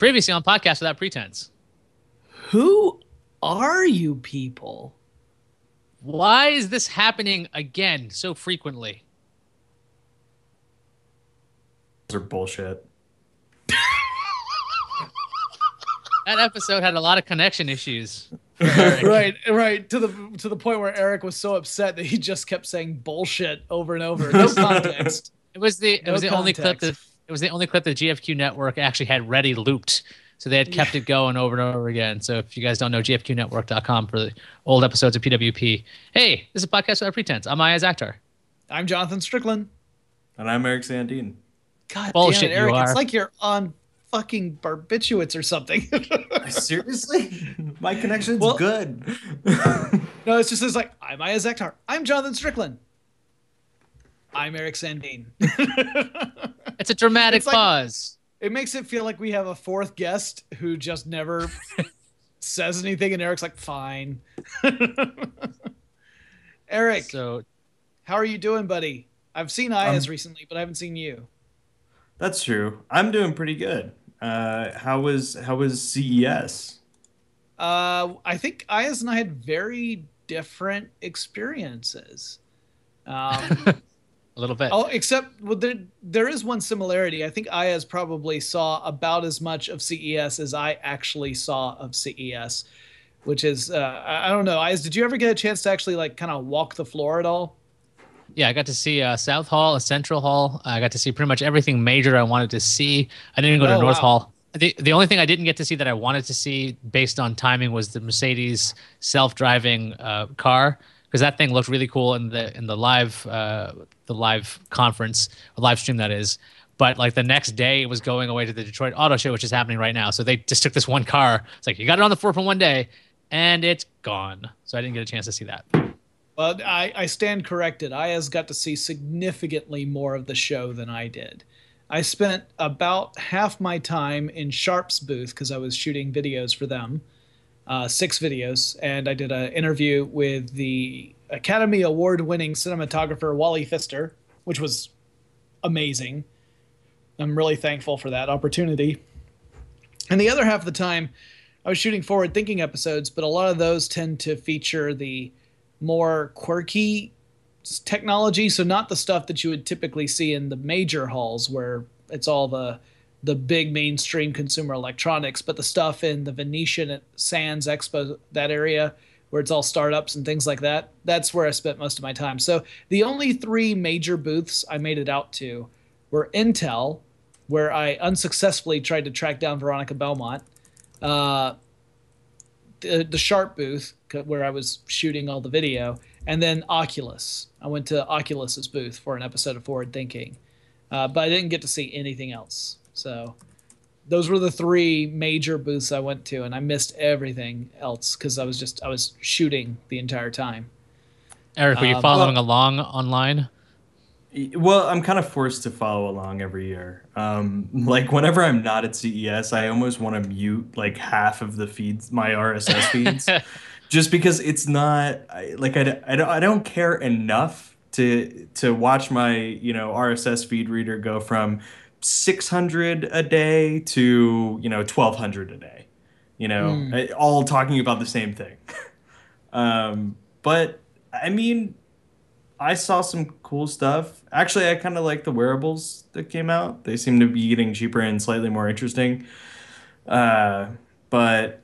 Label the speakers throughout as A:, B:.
A: Previously on Podcast Without Pretense.
B: Who are you people?
A: Why is this happening again so frequently?
C: Those are bullshit.
A: That episode had a lot of connection issues.
B: Right. To the point where Eric was so upset that he just kept saying bullshit over and over. No context.
A: It was the only clip that GFQ Network actually had ready looped. So they had kept it going over and over again. So if you guys don't know, gfqnetwork.com for the old episodes of PWP. Hey, this is Podcast Without Pretense. I'm Iyaz and Eric.
B: I'm Jonathan Strickland.
C: And I'm Eric Sandine.
B: God
A: Bullshit,
B: damn it, Eric.
A: you are.
B: It's like you're on fucking barbiturates or something.
C: Seriously? My connection's good.
B: No, it's like, I'm Iyaz and Eric. I'm Jonathan Strickland. I'm Eric Sandine.
A: It's a dramatic pause.
B: It makes it feel like we have a fourth guest who just never says anything, and Eric's like, fine. Eric,
A: So
B: how are you doing, buddy? I've seen Iyaz recently, but I haven't seen you.
C: That's true. I'm doing pretty good. How was CES?
B: I think Iyaz and I had very different experiences.
A: a little bit.
B: Oh, except there is one similarity. I think Iyaz probably saw about as much of CES as I actually saw of CES, which is I don't know. Iyaz, did you ever get a chance to actually like kind of walk the floor at all?
A: Yeah, I got to see South Hall, Central Hall. I got to see pretty much everything major I wanted to see. I didn't go to North Hall. The only thing I didn't get to see that I wanted to see based on timing was the Mercedes self-driving car, because that thing looked really cool in the live conference, live stream that is. But like the next day, it was going away to the Detroit Auto Show, which is happening right now. So they just took this one car. It's like, you got it on the floor for one day, and it's gone. So I didn't get a chance to see that.
B: Well, I stand corrected. Iyaz got to see significantly more of the show than I did. I spent about half my time in Sharp's booth because I was shooting videos for them, 6 videos, and I did an interview with the Academy Award-winning cinematographer Wally Pfister, which was amazing. I'm really thankful for that opportunity. And the other half of the time, I was shooting forward-thinking episodes, but a lot of those tend to feature the more quirky technology, so not the stuff that you would typically see in the major halls where it's all the big mainstream consumer electronics, but the stuff in the Venetian at Sands Expo, that area where it's all startups and things like that. That's where I spent most of my time. So the only 3 major booths I made it out to were Intel, where I unsuccessfully tried to track down Veronica Belmont, the Sharp booth where I was shooting all the video, and then Oculus. I went to Oculus's booth for an episode of Forward Thinking, but I didn't get to see anything else. So those were the 3 major booths I went to, and I missed everything else because I was shooting the entire time.
A: Eric, were you following along online?
C: Well, I'm kind of forced to follow along every year. Like whenever I'm not at CES, I almost want to mute like half of the feeds, my RSS feeds, just because it's not I don't care enough to watch my RSS feed reader go from 600 a day to 1200 a day, all talking about the same thing. But I mean, I saw some cool stuff. Actually, I kind of like the wearables that came out. They seem to be getting cheaper and slightly more interesting. But,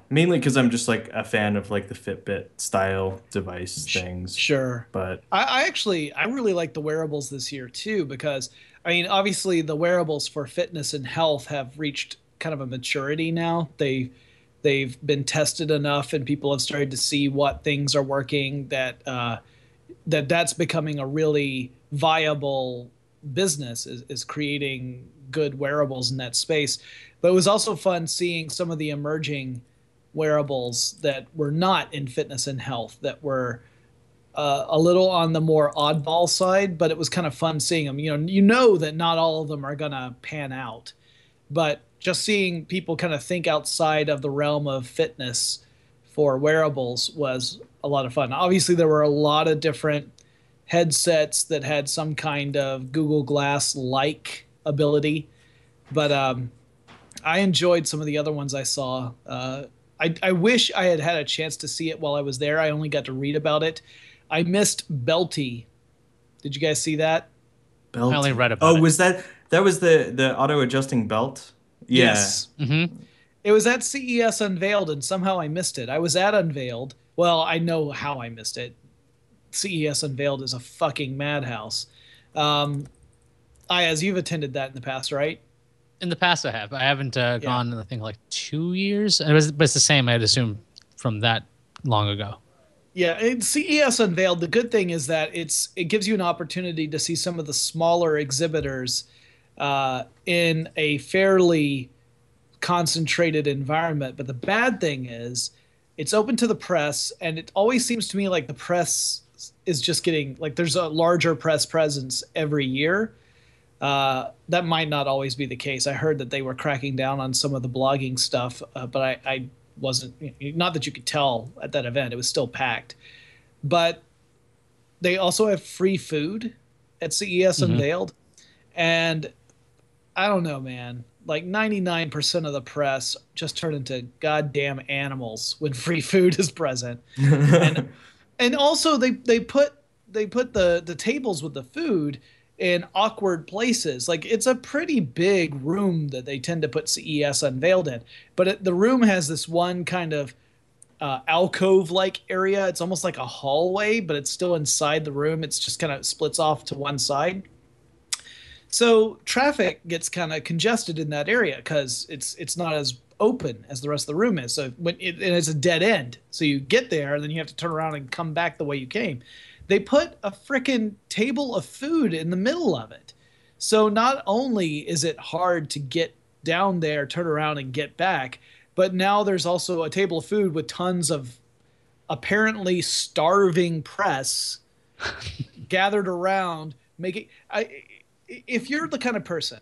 C: mainly because I'm just like a fan of like the Fitbit style device things.
B: Sure.
C: But
B: I really like the wearables this year too, because I mean, obviously the wearables for fitness and health have reached kind of a maturity now. They've been tested enough and people have started to see what things are working that's becoming a really viable business is creating good wearables in that space. But it was also fun seeing some of the emerging wearables that were not in fitness and health, that were a little on the more oddball side, but it was kind of fun seeing them. You know that not all of them are going to pan out, but just seeing people kind of think outside of the realm of fitness for wearables was a lot of fun. Obviously, there were a lot of different headsets that had some kind of Google Glass-like ability, but I enjoyed some of the other ones I saw. I wish I had had a chance to see it while I was there. I only got to read about it. I missed Belty. Did you guys see that?
A: I only
C: Belty.
A: read about
C: Oh,
A: it.
C: was that was the auto adjusting belt? Yeah.
B: Yes.
A: Hmm.
B: It was at CES Unveiled, and somehow I missed it. I was at Unveiled. Well, I know how I missed it. CES Unveiled is a fucking madhouse. Um, As you've attended that in the past, right?
A: In the past, I have. I haven't
B: Yeah.
A: gone in, I think, like 2 years. But it's the same, I'd assume, from that long ago.
B: Yeah, CES Unveiled, the good thing is that it gives you an opportunity to see some of the smaller exhibitors in a fairly concentrated environment. But the bad thing is it's open to the press, and it always seems to me like the press is just getting like there's a larger press presence every year. That might not always be the case. I heard that they were cracking down on some of the blogging stuff, but I wasn't, not that you could tell at that event. It was still packed. But they also have free food at CES
A: Hmm.
B: Unveiled. And I don't know, man. Like 99% of the press just turn into goddamn animals when free food is present. And and also they put the tables with the food in awkward places. Like it's a pretty big room that they tend to put CES Unveiled in, but the room has this one kind of alcove like area. It's almost like a hallway, but it's still inside the room. It's just kind of splits off to one side. So traffic gets kind of congested in that area because it's not as open as the rest of the room is. So and it's a dead end. So you get there and then you have to turn around and come back the way you came. They put a freaking table of food in the middle of it. So not only is it hard to get down there, turn around and get back, but now there's also a table of food with tons of apparently starving press gathered around making if you're the kind of person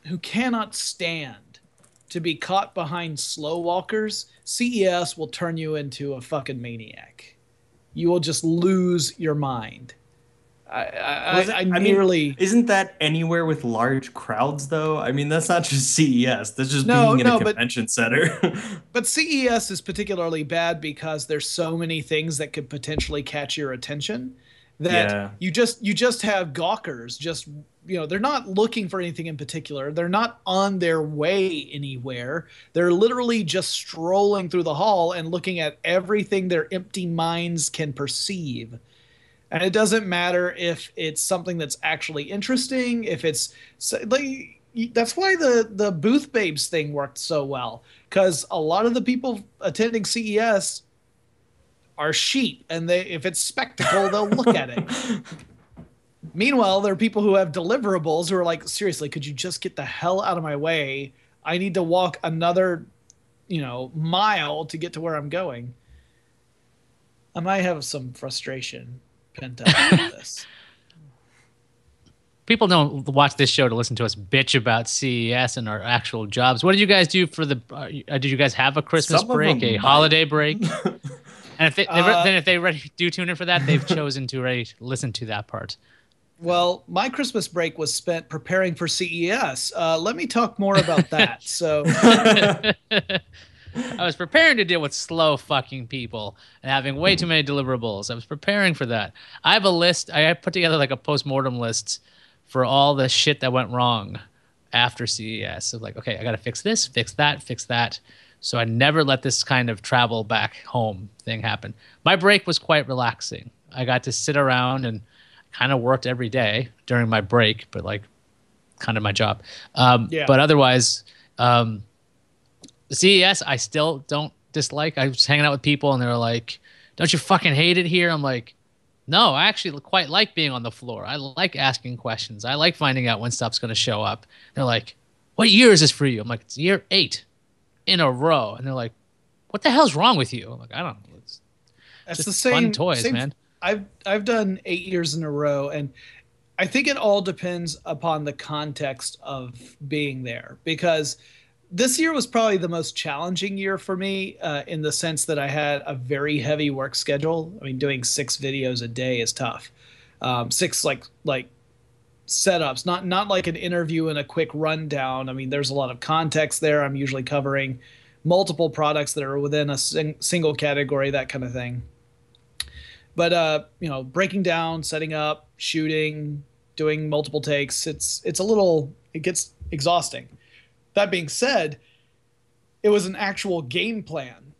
B: who cannot stand to be caught behind slow walkers, CES will turn you into a fucking maniac. You will just lose your mind. I
C: I mean,
B: nearly
C: isn't that anywhere with large crowds though? I mean, that's not just CES. That's just
B: no
C: being in a
B: no
C: convention center.
B: but CES is particularly bad because there's so many things that could potentially catch your attention that
C: Yeah.
B: you just have gawkers just they're not looking for anything in particular. They're not on their way anywhere. They're literally just strolling through the hall and looking at everything their empty minds can perceive. And it doesn't matter if it's something that's actually interesting, if it's like that's why the booth babes thing worked so well because a lot of the people attending CES are sheep, and they if it's spectacle they'll look at it. Meanwhile, there are people who have deliverables who are like, seriously, could you just get the hell out of my way? I need to walk another mile to get to where I'm going. I might have some frustration pent up with this.
A: People don't watch this show to listen to us bitch about CES and our actual jobs. What did you guys do for the? Did you guys have a Christmas
C: Some of
A: break, a
C: them
A: holiday
C: might.
A: break? And if then if they already do tune in for that, they've chosen to already listen to that part.
B: Well, my Christmas break was spent preparing for CES. Let me talk more about that. So,
A: I was preparing to deal with slow fucking people and having way too many deliverables. I was preparing for that. I have a list. I put together like a post-mortem list for all the shit that went wrong after CES. So like, okay, I got to fix this, fix that, fix that. So I never let this kind of travel back home thing happen. My break was quite relaxing. I got to sit around and kind of worked every day during my break, but like kind of my job.
B: yeah.
A: But otherwise, CES, I still don't dislike. I was hanging out with people and they were like, don't you fucking hate it here? I'm like, no, I actually quite like being on the floor. I like asking questions. I like finding out when stuff's going to show up. They're like, what year is this for you? I'm like, it's year 8 in a row. And they're like, what the hell's wrong with you? I'm like, I don't know. It's
B: That's
A: just
B: the
A: fun
B: same.
A: toys, man.
B: I've done 8 years in a row, and I think it all depends upon the context of being there because this year was probably the most challenging year for me in the sense that I had a very heavy work schedule. I mean, doing 6 videos a day is tough. Six like setups, not like an interview and a quick rundown. I mean, there's a lot of context there. I'm usually covering multiple products that are within a single category, that kind of thing. But breaking down, setting up, shooting, doing multiple takes, it gets exhausting. That being said, it was an actual game plan.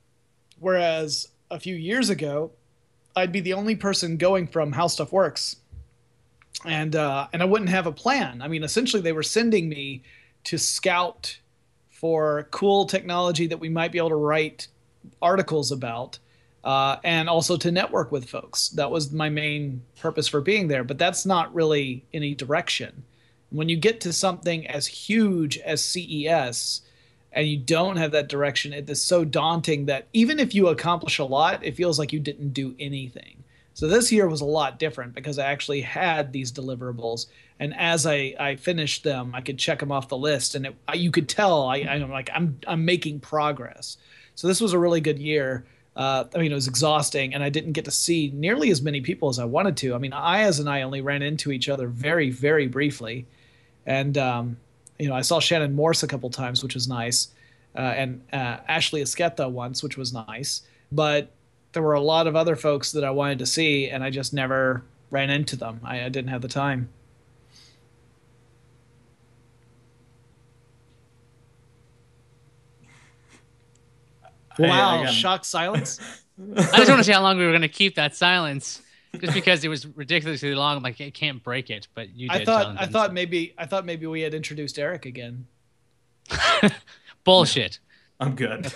B: Whereas a few years ago, I'd be the only person going from how stuff works, and I wouldn't have a plan. I mean, essentially, they were sending me to scout for cool technology that we might be able to write articles about, and also to network with folks. That was my main purpose for being there. But that's not really any direction. When you get to something as huge as CES, and you don't have that direction, it is so daunting that even if you accomplish a lot, it feels like you didn't do anything. So this year was a lot different because I actually had these deliverables, and as I finished them, I could check them off the list, and you could tell I'm making progress. So this was a really good year. I mean, it was exhausting, and I didn't get to see nearly as many people as I wanted to. I mean, Iyaz and I only ran into each other very, very briefly, and I saw Shannon Morse a couple times, which was nice, and Ashley Esqueta once, which was nice. But there were a lot of other folks that I wanted to see, and I just never ran into them. I didn't have the time. Wow, shocked silence.
A: I just want to see how long we were going to keep that silence. Just because it was ridiculously long, I'm like, I can't break it. But you did.
B: I thought maybe we had introduced Eric again.
A: Bullshit.
C: I'm good.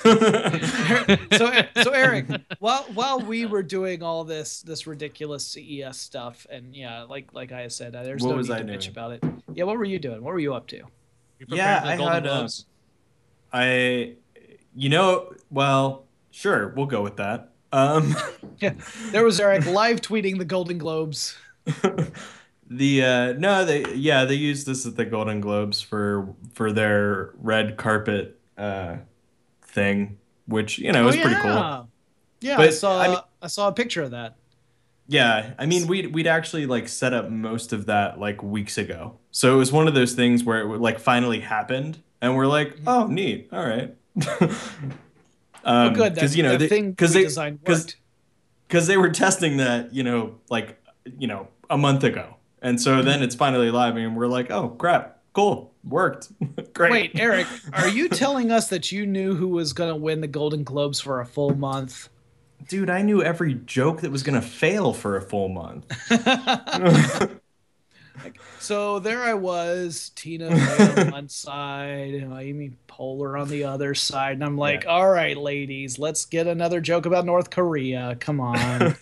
B: So Eric, while we were doing all this ridiculous CES stuff, and yeah, like I said, there's no need to bitch about it. Yeah, what were you doing? What were you up to?
C: Well, sure, we'll go with that.
B: Yeah, there was Eric live tweeting the Golden Globes.
C: They used this at the Golden Globes for their red carpet thing, which was pretty cool.
B: Yeah, but, I saw a picture of that.
C: Yeah, I mean we'd actually like set up most of that like weeks ago, so it was one of those things where it like finally happened, and we're like, oh, neat, all right.
B: Good, because
C: they were testing that a month ago, and so then it's finally live, and we're like, oh crap, cool, worked. Great.
B: Wait, Eric, are you telling us that you knew who was going to win the Golden Globes for a full month?
C: Dude, I knew every joke that was going to fail for a full month.
B: So there I was, Tina Fey on one side, and Amy Poehler on the other side, and I'm like, all right, ladies, let's get another joke about North Korea. Come on.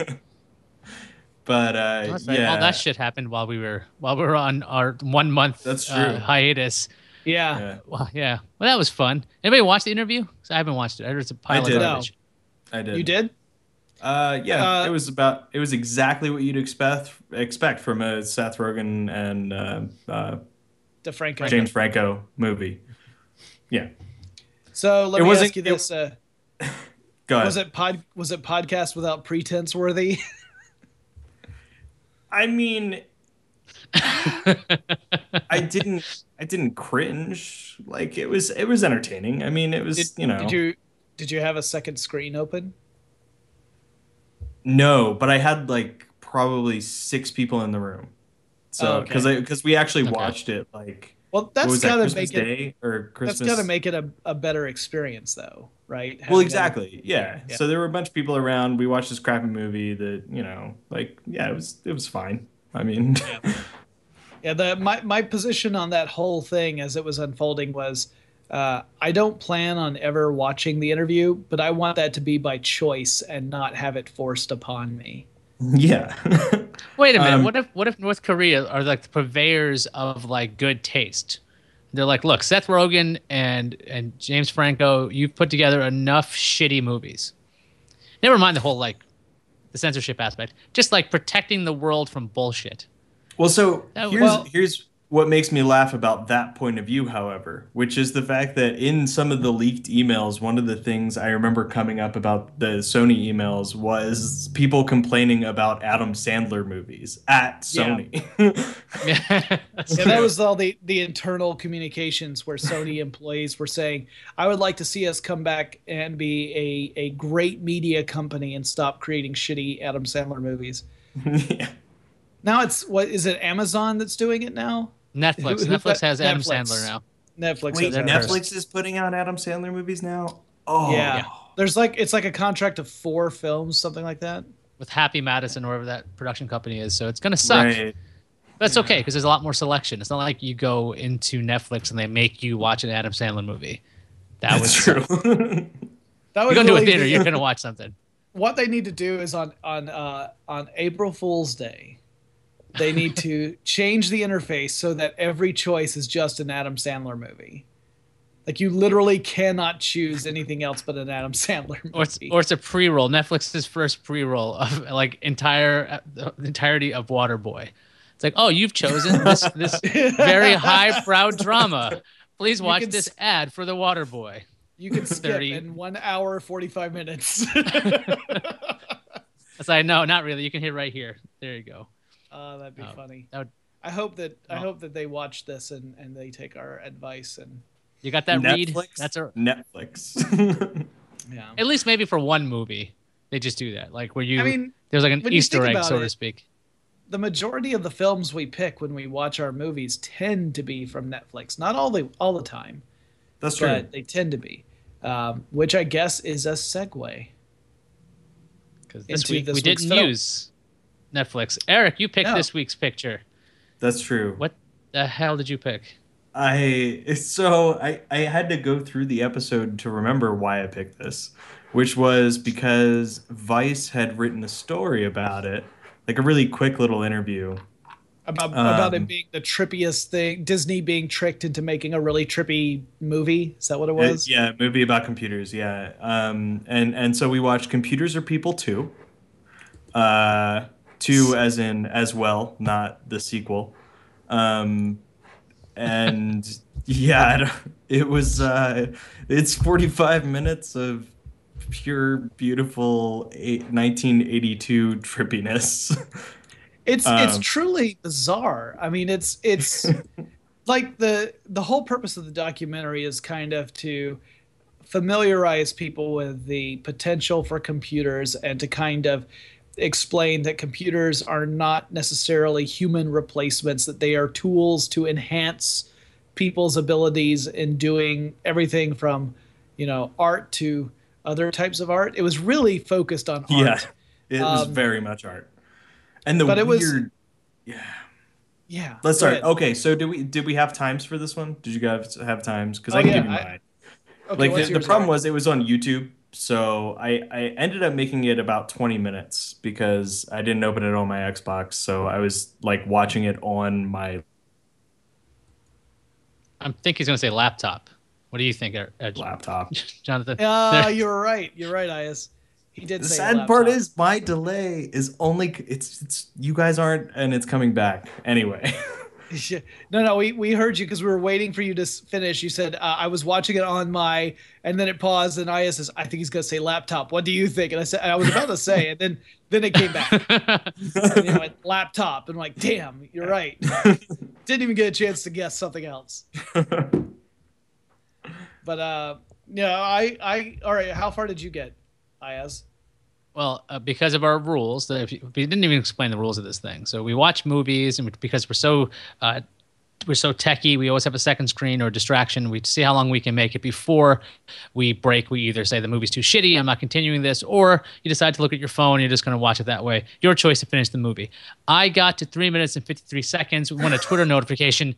C: But
A: all that shit happened while we were on our 1 month hiatus.
B: Yeah.
A: Well, that was fun. Anybody watch the interview? I haven't watched it. I heard it's a pile of garbage.
C: No. I did.
B: You did?
C: It was exactly what you'd expect from a Seth Rogen and James Franco movie. Yeah.
B: So let me ask you this:
C: Go ahead.
B: Was it podcast without pretense worthy?
C: I mean, I didn't cringe. Like it was entertaining. I mean, it was
B: Did you have a second screen open?
C: No, but I had like probably 6 people in the room. So because we actually watched it like.
B: Well, that's gotta
C: Christmas Day or Christmas.
B: That's gotta make it a better experience, though, right?
C: Well, exactly. Yeah. So there were a bunch of people around. We watched this crappy movie that it was fine. I mean.
B: My position on that whole thing as it was unfolding was. I don't plan on ever watching the interview, but I want that to be by choice and not have it forced upon me.
C: Yeah.
A: Wait a minute. What if North Korea are like the purveyors of like good taste? They're like, look, Seth Rogen and James Franco, you've put together enough shitty movies. Never mind the whole like the censorship aspect. Just like protecting the world from bullshit.
C: Well, so here's what makes me laugh about that point of view, however, which is the fact that in some of the leaked emails, one of the things I remember coming up about the Sony emails was people complaining about Adam Sandler movies at
B: Yeah.
C: Sony.
A: Yeah, that's
B: Yeah, that
A: true.
B: was all the internal communications where Sony employees were saying, "I would like to see us come back and be a great media company and stop creating shitty Adam Sandler movies."
C: Yeah.
B: Now it's what is it? Amazon that's doing it now?
A: Netflix.
B: Who
A: Netflix
B: got
A: has Adam Sandler
B: Netflix?
A: now.
B: Netflix has
C: Wait,
A: They're
B: Adam
A: cursed.
B: Sandler.
C: Netflix is putting out Adam Sandler movies now?
B: Yeah,
A: Yeah,
C: Oh.
B: there's like it's like a contract of 4 films, something like that.
A: with Happy Madison or whatever that production company is. So it's gonna suck.
C: Right.
A: But it's okay
B: Yeah,
A: because there's a lot more selection. It's not like you go into Netflix and they make you watch an Adam Sandler movie. That would
C: That's
A: suck.
C: true.
B: that
A: You
B: would
A: go into a
B: really
A: theater,
B: be
A: you're gonna watch something.
B: what they need to do is on April Fool's Day. They need to change the interface so that every choice is just an Adam Sandler movie. Like you literally cannot choose anything else but an Adam Sandler movie.
A: Or it's a pre-roll. Netflix's first pre-roll of like the entirety of Waterboy. It's like, oh, you've chosen this very highbrow drama. Please
B: you
A: watch
B: can
A: this ad for the Waterboy.
B: you can skip
A: 30.
B: in 1 hour 45 minutes.
A: It's like, no, not really. You can hit right here. There you go.
B: That'd be funny.
A: That would,
B: I
A: well,
B: hope that they watch this and they take our advice and
A: you got that read?
C: Netflix?
A: That's a
C: Netflix.
B: yeah.
A: at least maybe for one movie. They just do that. Like where
B: I mean,
A: there's like an
B: when you
A: Easter
B: think
A: egg,
B: about
A: so to
B: it,
A: speak.
B: the majority of the films we pick when we watch our movies tend to be from Netflix. Not all the time,
C: That's true.
B: but they tend to be, which I guess is a segue.
A: Because this
B: into
A: week
B: this
A: we
B: week's
A: didn't
B: film.
A: use Netflix. Eric, you picked
B: No.
A: this week's picture.
C: That's true.
A: What the hell did you pick?
C: I had to go through the episode to remember why I picked this, which was because Vice had written a story about it, like a really quick little interview.
B: About it
C: Um,
B: being the trippiest thing, Disney being tricked into making a really trippy movie. Is that what it was?
C: yeah, movie about computers. Yeah. And so we watched Computers Are People 2. Two as in as well, not the sequel. Um, and yeah, it was it's 45 minutes of pure beautiful 1982 trippiness.
B: It's
C: um,
B: truly bizarre. I mean, it's like the whole purpose of the documentary is kind of to familiarize people with the potential for computers and to kind of explain that computers are not necessarily human replacements, that they are tools to enhance people's abilities in doing everything from, art to other types of art. It was really focused on
C: yeah,
B: art.
C: it was very much art. And the
B: But it was,
C: weird yeah.
B: yeah,
C: Let's
B: go
C: start.
B: ahead.
C: Okay, so did we have times for this one? Did you guys have times? Because
B: Oh
C: I can
B: yeah.
C: give you mine.
B: Okay,
C: Like
B: what's
C: the
B: yours,
C: problem
B: Eric?
C: was it was on YouTube, so I ended up making it about 20 minutes because I didn't open it on my Xbox, so I was like watching it on my
A: I think he's going to say laptop. What do you think,
C: laptop.
A: Jonathan?
B: You're right. You're right, Iyaz. He did
C: The
B: say
C: sad part
B: laptop.
C: is my delay is only it's you guys aren't and it's coming back anyway.
B: No, we heard you because we were waiting for you to finish. You said I was watching it on my, and then it paused, and Iyaz says, "I think he's gonna say laptop. What do you think?" And I said, I was about to say, and then it came back, and you went laptop, and I'm like, damn, you're right. Didn't even get a chance to guess something else. But all right. How far did you get, Iyaz?
A: Well, because of our rules, we didn't even explain the rules of this thing. So we watch movies, and because we're so techie, we always have a second screen or distraction. We see how long we can make it before we break. We either say the movie's too shitty, I'm not continuing this, or you decide to look at your phone, you're just going to watch it that way. Your choice to finish the movie. I got to 3 minutes and 53 seconds when a Twitter notification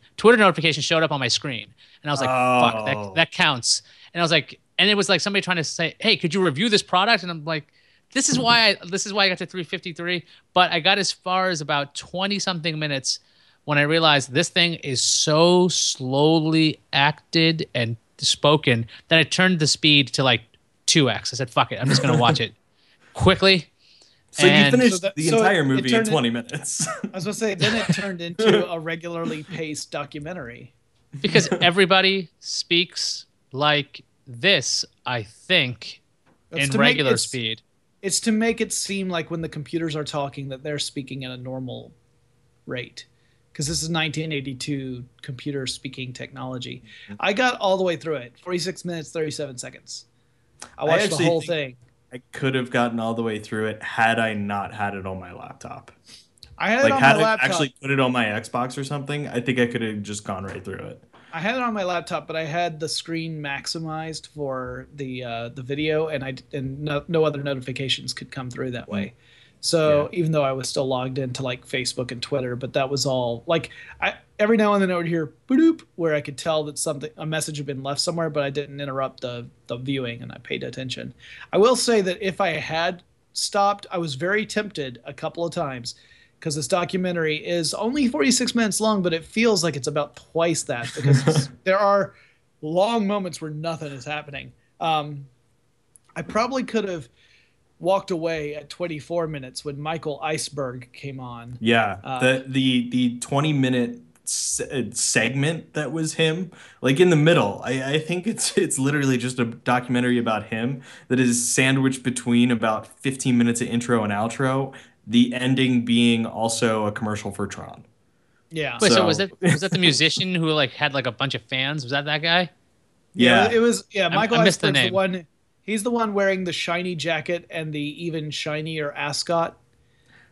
A: showed up on my screen. And I was like, fuck,
C: Oh.
A: that counts. And I was like, and it was like somebody trying to say, hey, could you review this product? And I'm like, this is why I got to 353, but I got as far as about 20 something minutes when I realized this thing is so slowly acted and spoken that I turned the speed to like 2x. I said, fuck it, I'm just going to watch it quickly.
C: So you
A: And
C: finished the entire
B: it
C: movie in
B: turned
C: 20 minutes.
B: I was gonna say, then it turned into a regularly paced documentary.
A: because everybody speaks like this, I think,
B: That's
A: in
B: to make
A: regular speed.
B: it's to make it seem like when the computers are talking that they're speaking at a normal rate. Because this is 1982 computer speaking technology. I got all the way through it. 46 minutes, 37 seconds. I
C: I
B: watched the
C: actually
B: whole
C: think
B: thing.
C: I could have gotten all the way through it had I not had it on my laptop.
B: I had it
C: Like,
B: on my
C: had I
B: laptop.
C: actually put it on my Xbox or something, I think I could have just gone right through it.
B: I had it on my laptop, but I had the screen maximized for the video, and no other notifications could come through that way. So
C: Yeah.
B: even though I was still logged into like Facebook and Twitter, but that was all like I every now and then I would hear boop where I could tell that a message had been left somewhere, but I didn't interrupt the viewing and I paid attention. I will say that if I had stopped, I was very tempted a couple of times because this documentary is only 46 minutes long, but it feels like it's about twice that because there are long moments where nothing is happening. I probably could have walked away at 24 minutes when Michael Iceberg came on.
C: Yeah, the 20-minute segment that was him, like in the middle. I think it's literally just a documentary about him that is sandwiched between about 15 minutes of intro and outro, the ending being also a commercial for Tron.
B: Yeah.
A: Wait, so was
C: So,
A: that the musician who like had like a bunch of fans? Was that guy?
B: Yeah,
C: yeah,
B: it was. Yeah,
A: I
B: Michael
A: missed the
B: Iceberg's the
A: name.
B: one. He's the one wearing the shiny jacket and the even shinier ascot.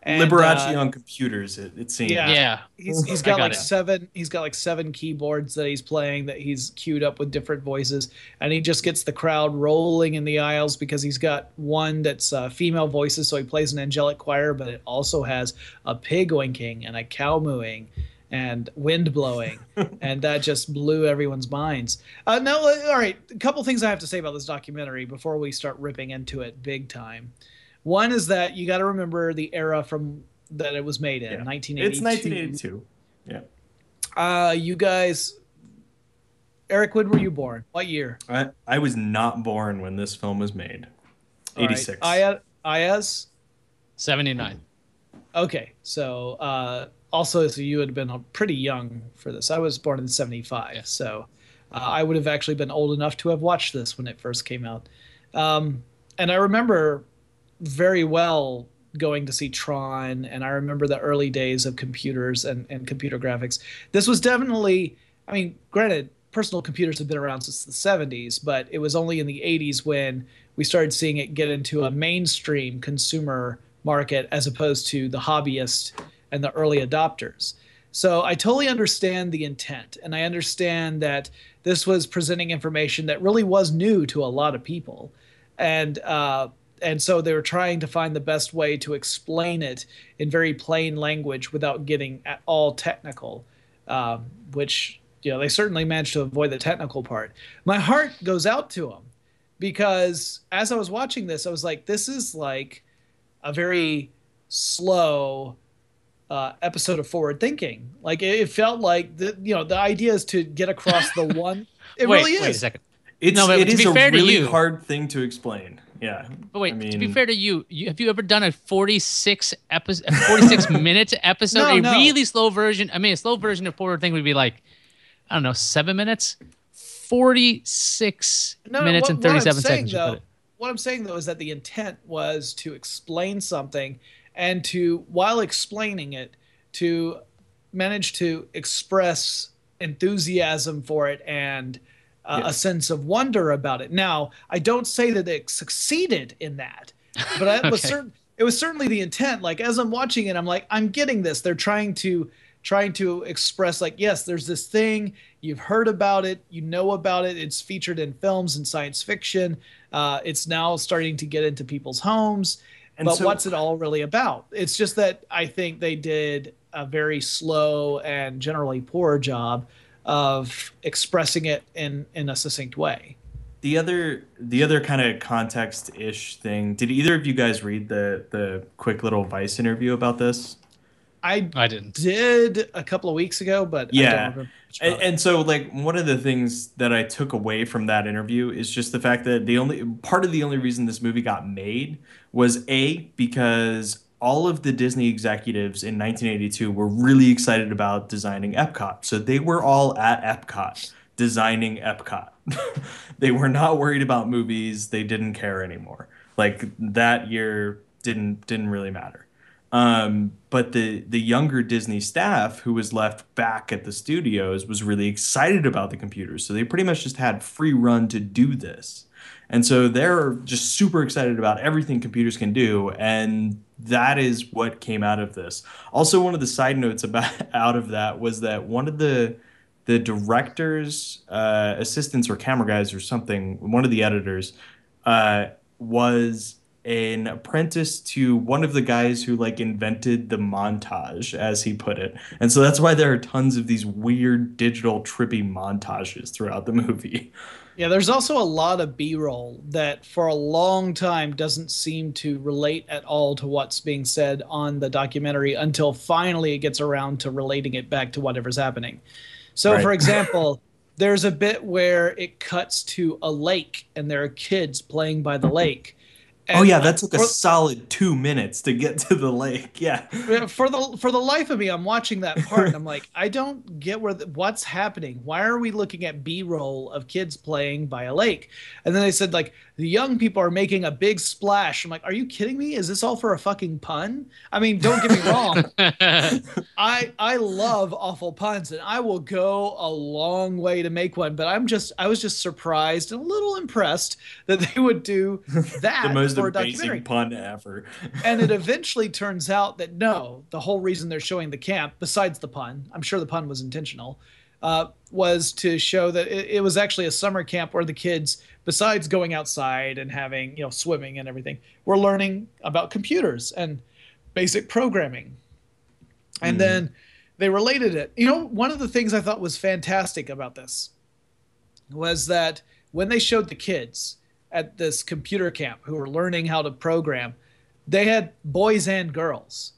B: And
C: Liberace on computers, it
B: yeah,
C: seems.
A: Yeah,
B: he's
A: I
B: got
A: got
B: like
A: it.
B: seven. He's got like seven keyboards that he's playing that he's queued up with different voices, and he just gets the crowd rolling in the aisles because he's got one that's female voices, so he plays an angelic choir, but it also has a pig oinking and a cow mooing and wind blowing, and that just blew everyone's minds. No, all right. A couple things I have to say about this documentary before we start ripping into it big time. One is that you got to remember the era from that it was made in
C: Yeah, it's
B: 1982.
C: 1982. Yeah,
B: You guys, Eric, when were you born? What year?
C: I was not born when this film was made.
B: All right,
C: 86.
B: Iyaz.
A: 79.
B: Okay, so also, so you had been pretty young for this. I was born in '75,
A: Yeah.
B: so I would have actually been old enough to have watched this when it first came out. And I remember very well going to see Tron, and I remember the early days of computers and computer graphics. This was definitely, I mean, granted, personal computers have been around since the 70s, but it was only in the 80s when we started seeing it get into a mainstream consumer market as opposed to the hobbyists and the early adopters. So I totally understand the intent, and I understand that this was presenting information that really was new to a lot of people, and so they were trying to find the best way to explain it in very plain language without getting at all technical, which they certainly managed to avoid the technical part. My heart goes out to them because as I was watching this, I was like, this is like a very slow episode of forward thinking. Like it felt like the idea is to get across the one. It really
A: Wait a
B: is.
C: It
A: To
C: is
A: be
C: a
A: fair to
C: really
A: you,
C: hard thing to explain. Yeah.
A: but wait,
C: I
A: to be
C: mean,
A: fair to you, have you ever done a 46 minute episode?
B: No,
A: A
B: no,
A: really slow version. I mean, a slow version of forward thing would be like, I don't know, 7 minutes. 46
B: no.
A: minutes and
B: What I'm
A: 37 seconds.
B: saying
A: You put
B: though,
A: it.
B: is that the intent was to explain something, and to while explaining it, to manage to express enthusiasm for it and a
C: yes.
B: sense of wonder about it. Now, I don't say that it succeeded in that, but that was
A: Okay.
B: certain. It was certainly the intent. Like as I'm watching it, I'm like, I'm getting this. They're trying to express like, yes, there's this thing you've heard about it, you know about it. It's featured in films and science fiction. It's now starting to get into people's homes.
C: And
B: But
C: so
B: what's it all really about? It's just that I think they did a very slow and generally poor job of expressing it in a succinct way.
C: the other kind of context-ish thing, did either of you guys read the quick little Vice interview about this?
A: I didn't.
B: did a couple of weeks ago, but I don't
C: Yeah.
B: remember much
C: And,
B: about it.
C: and so like one of the things that I took away from that interview is just the fact that the only reason this movie got made was because all of the Disney executives in 1982 were really excited about designing Epcot. So they were all at Epcot designing Epcot. They were not worried about movies. They didn't care anymore. Like that year didn't really matter. But the younger Disney staff who was left back at the studios was really excited about the computers. So they pretty much just had free run to do this. And so they're just super excited about everything computers can do. And that is what came out of this. Also, one of the side notes about out of that was that one of the directors, assistants or camera guys or something, one of the editors, was an apprentice to one of the guys who like invented the montage, as he put it. And so that's why there are tons of these weird digital trippy montages throughout the movie.
B: Yeah, there's also a lot of B-roll that for a long time doesn't seem to relate at all to what's being said on the documentary until finally it gets around to relating it back to whatever's happening. So,
C: Right.
B: for example, there's a bit where it cuts to a lake and there are kids playing by the lake.
C: Oh
B: And
C: yeah, that took a
B: for,
C: solid 2 minutes to get to the lake. Yeah.
B: for the life of me, I'm watching that part and I'm like, I don't get what's happening. Why are we looking at B-roll of kids playing by a lake? And then they said like the young people are making a big splash. I'm like, are you kidding me? Is this all for a fucking pun? I mean, don't get me wrong. I love awful puns and I will go a long way to make one, but I was just surprised and a little impressed that they would do
C: The
B: that
C: most
B: for a documentary.
C: amazing pun ever.
B: And it eventually turns out that no, the whole reason they're showing the camp, besides the pun, I'm sure the pun was intentional, was to show that it was actually a summer camp where the kids, besides going outside and having, swimming and everything, were learning about computers and basic programming. And
C: Mhm.
B: then they related it. One of the things I thought was fantastic about this was that when they showed the kids at this computer camp who were learning how to program, they had boys and girls.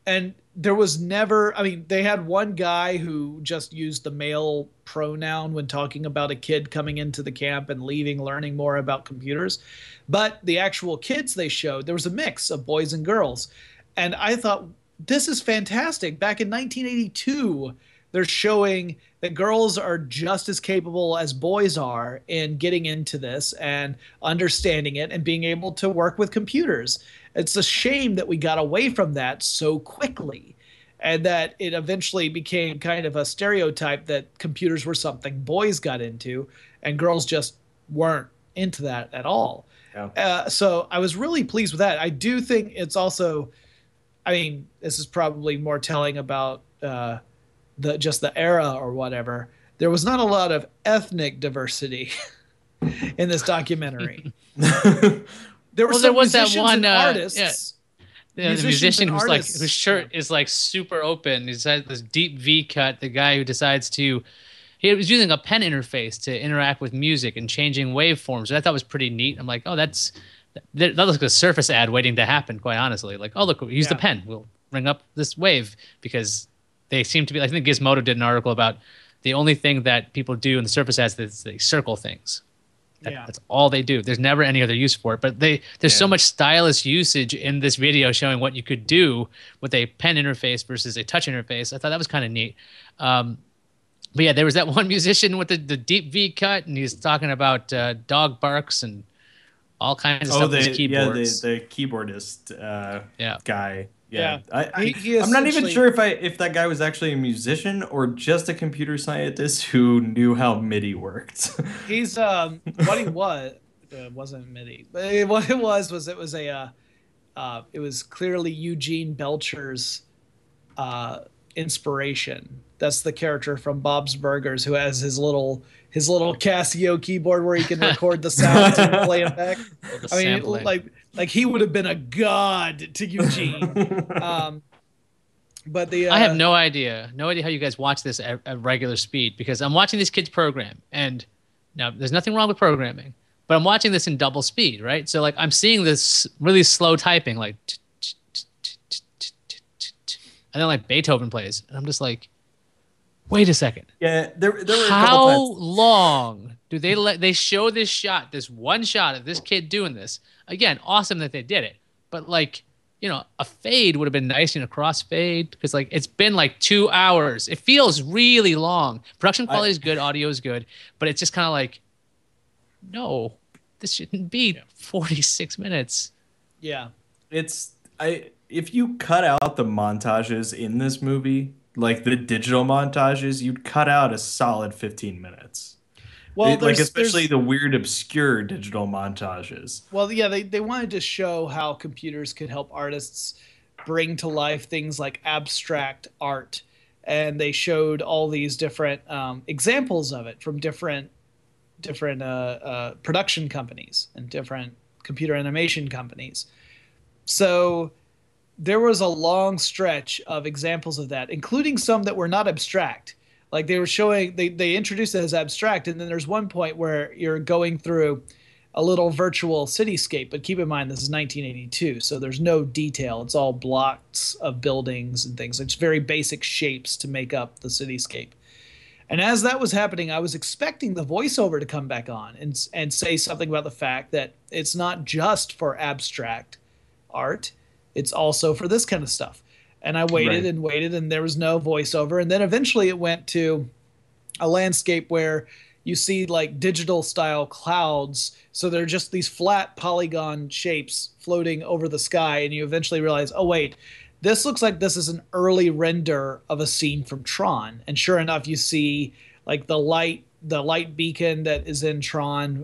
B: And there was never, I mean, they had one guy who just used the male pronoun when talking about a kid coming into the camp and leaving, learning more about computers. But the actual kids they showed, there was a mix of boys and girls. And I thought, this is fantastic. Back in 1982, they're showing that girls are just as capable as boys are in getting into this and understanding it and being able to work with computers. It's a shame that we got away from that so quickly and that it eventually became kind of a stereotype that computers were something boys got into and girls just weren't into that at all.
C: Yeah.
B: So I was really pleased with that. I do think it's also, I mean, this is probably more telling about the era or whatever. There was not a lot of ethnic diversity in this documentary. There were
A: Well, there
B: some
A: was that
B: musicians
A: one,
B: and artists.
A: the
B: Musicians
A: musician
B: and
A: who's like
B: artists.
A: whose shirt
B: Yeah.
A: is like super open. He's had this deep V cut. The guy who decides to he was using a pen interface to interact with music and changing waveforms. Which I thought was pretty neat. I'm like, oh, that looks like a Surface ad waiting to happen. Quite honestly, like, oh look, we use the
B: Yeah.
A: pen. We'll bring up this wave because they seem to be. I think Gizmodo did an article about the only thing that people do in the Surface ads is they circle things.
B: Yeah.
A: That's all they do. There's never any other use for it. But there's so
C: Yeah.
A: much stylus usage in this video showing what you could do with a pen interface versus a touch interface. I thought that was kind of neat. But yeah, there was that one musician with the deep V cut, and he's talking about dog barks and all kinds of
C: Oh,
A: stuff with his keyboards.
C: the keyboardist
A: Yeah.
C: guy.
B: Yeah.
C: Yeah,
B: He
C: I'm not even
B: essentially-
C: sure if that guy was actually a musician or just a computer scientist who knew how MIDI worked.
B: He's what he was wasn't MIDI, but what it was it was clearly Eugene Belcher's inspiration. That's the character from Bob's Burgers who has his little Casio keyboard where he can record the sounds and play it back.
A: The
B: I mean,
A: sampling.
B: like he would have been a god to Eugene. But
A: I have no idea how you guys watch this at regular speed because I'm watching these kids program, and now there's nothing wrong with programming, but I'm watching this in double speed, right? So like I'm seeing this really slow typing, like, and then like Beethoven plays, and I'm just like, wait a second.
C: Yeah, there were a couple
A: How
C: times.
A: long do they show this shot, this one shot of this kid doing this? Again, awesome that they did it, but like, a fade would have been nice, crossfade, because like it's been like 2 hours. It feels really long. Production quality is good, audio is good, but it's just kind of like, no, this shouldn't be 46 minutes.
B: Yeah.
C: If you cut out the montages in this movie, like the digital montages, you'd cut out a solid 15 minutes.
B: Well,
C: Like especially the weird obscure digital montages.
B: Well, yeah, they wanted to show how computers could help artists bring to life things like abstract art, and they showed all these different examples of it from different production companies and different computer animation companies. So there was a long stretch of examples of that, including some that were not abstract. Like they were showing, they introduced it as abstract, and then there's one point where you're going through a little virtual cityscape. But keep in mind, this is 1982, so there's no detail. It's all blocks of buildings and things. It's very basic shapes to make up the cityscape. And as that was happening, I was expecting the voiceover to come back on and say something about the fact that it's not just for abstract art, it's also for this kind of stuff. And I waited and waited, and there was no voiceover. And then eventually it went to a landscape where you see like digital style clouds. So they're just these flat polygon shapes floating over the sky. And you eventually realize, oh, wait, this looks like this is an early render of a scene from Tron. And sure enough, you see like the light beacon that is in Tron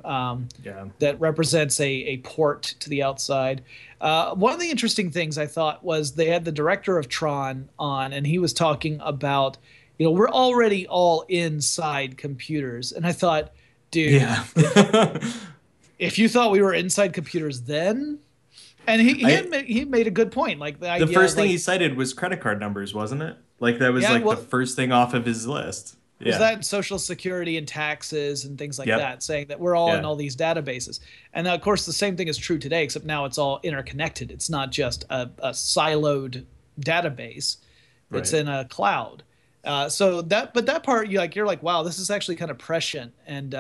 B: that represents a port to the outside. One of the interesting things I thought was they had the director of Tron on, and he was talking about, we're already all inside computers. And I thought, dude, if you thought we were inside computers then, and he made a good point. Like the
C: first thing he cited was credit card numbers, wasn't it? Like that was the first thing off of his list.
B: Was that Social Security and taxes and things like that, saying that we're all in all these databases. And of course, the same thing is true today, except now it's all interconnected. It's not just a siloed database. It's in a cloud. So that part, you're like, wow, this is actually kind of prescient. And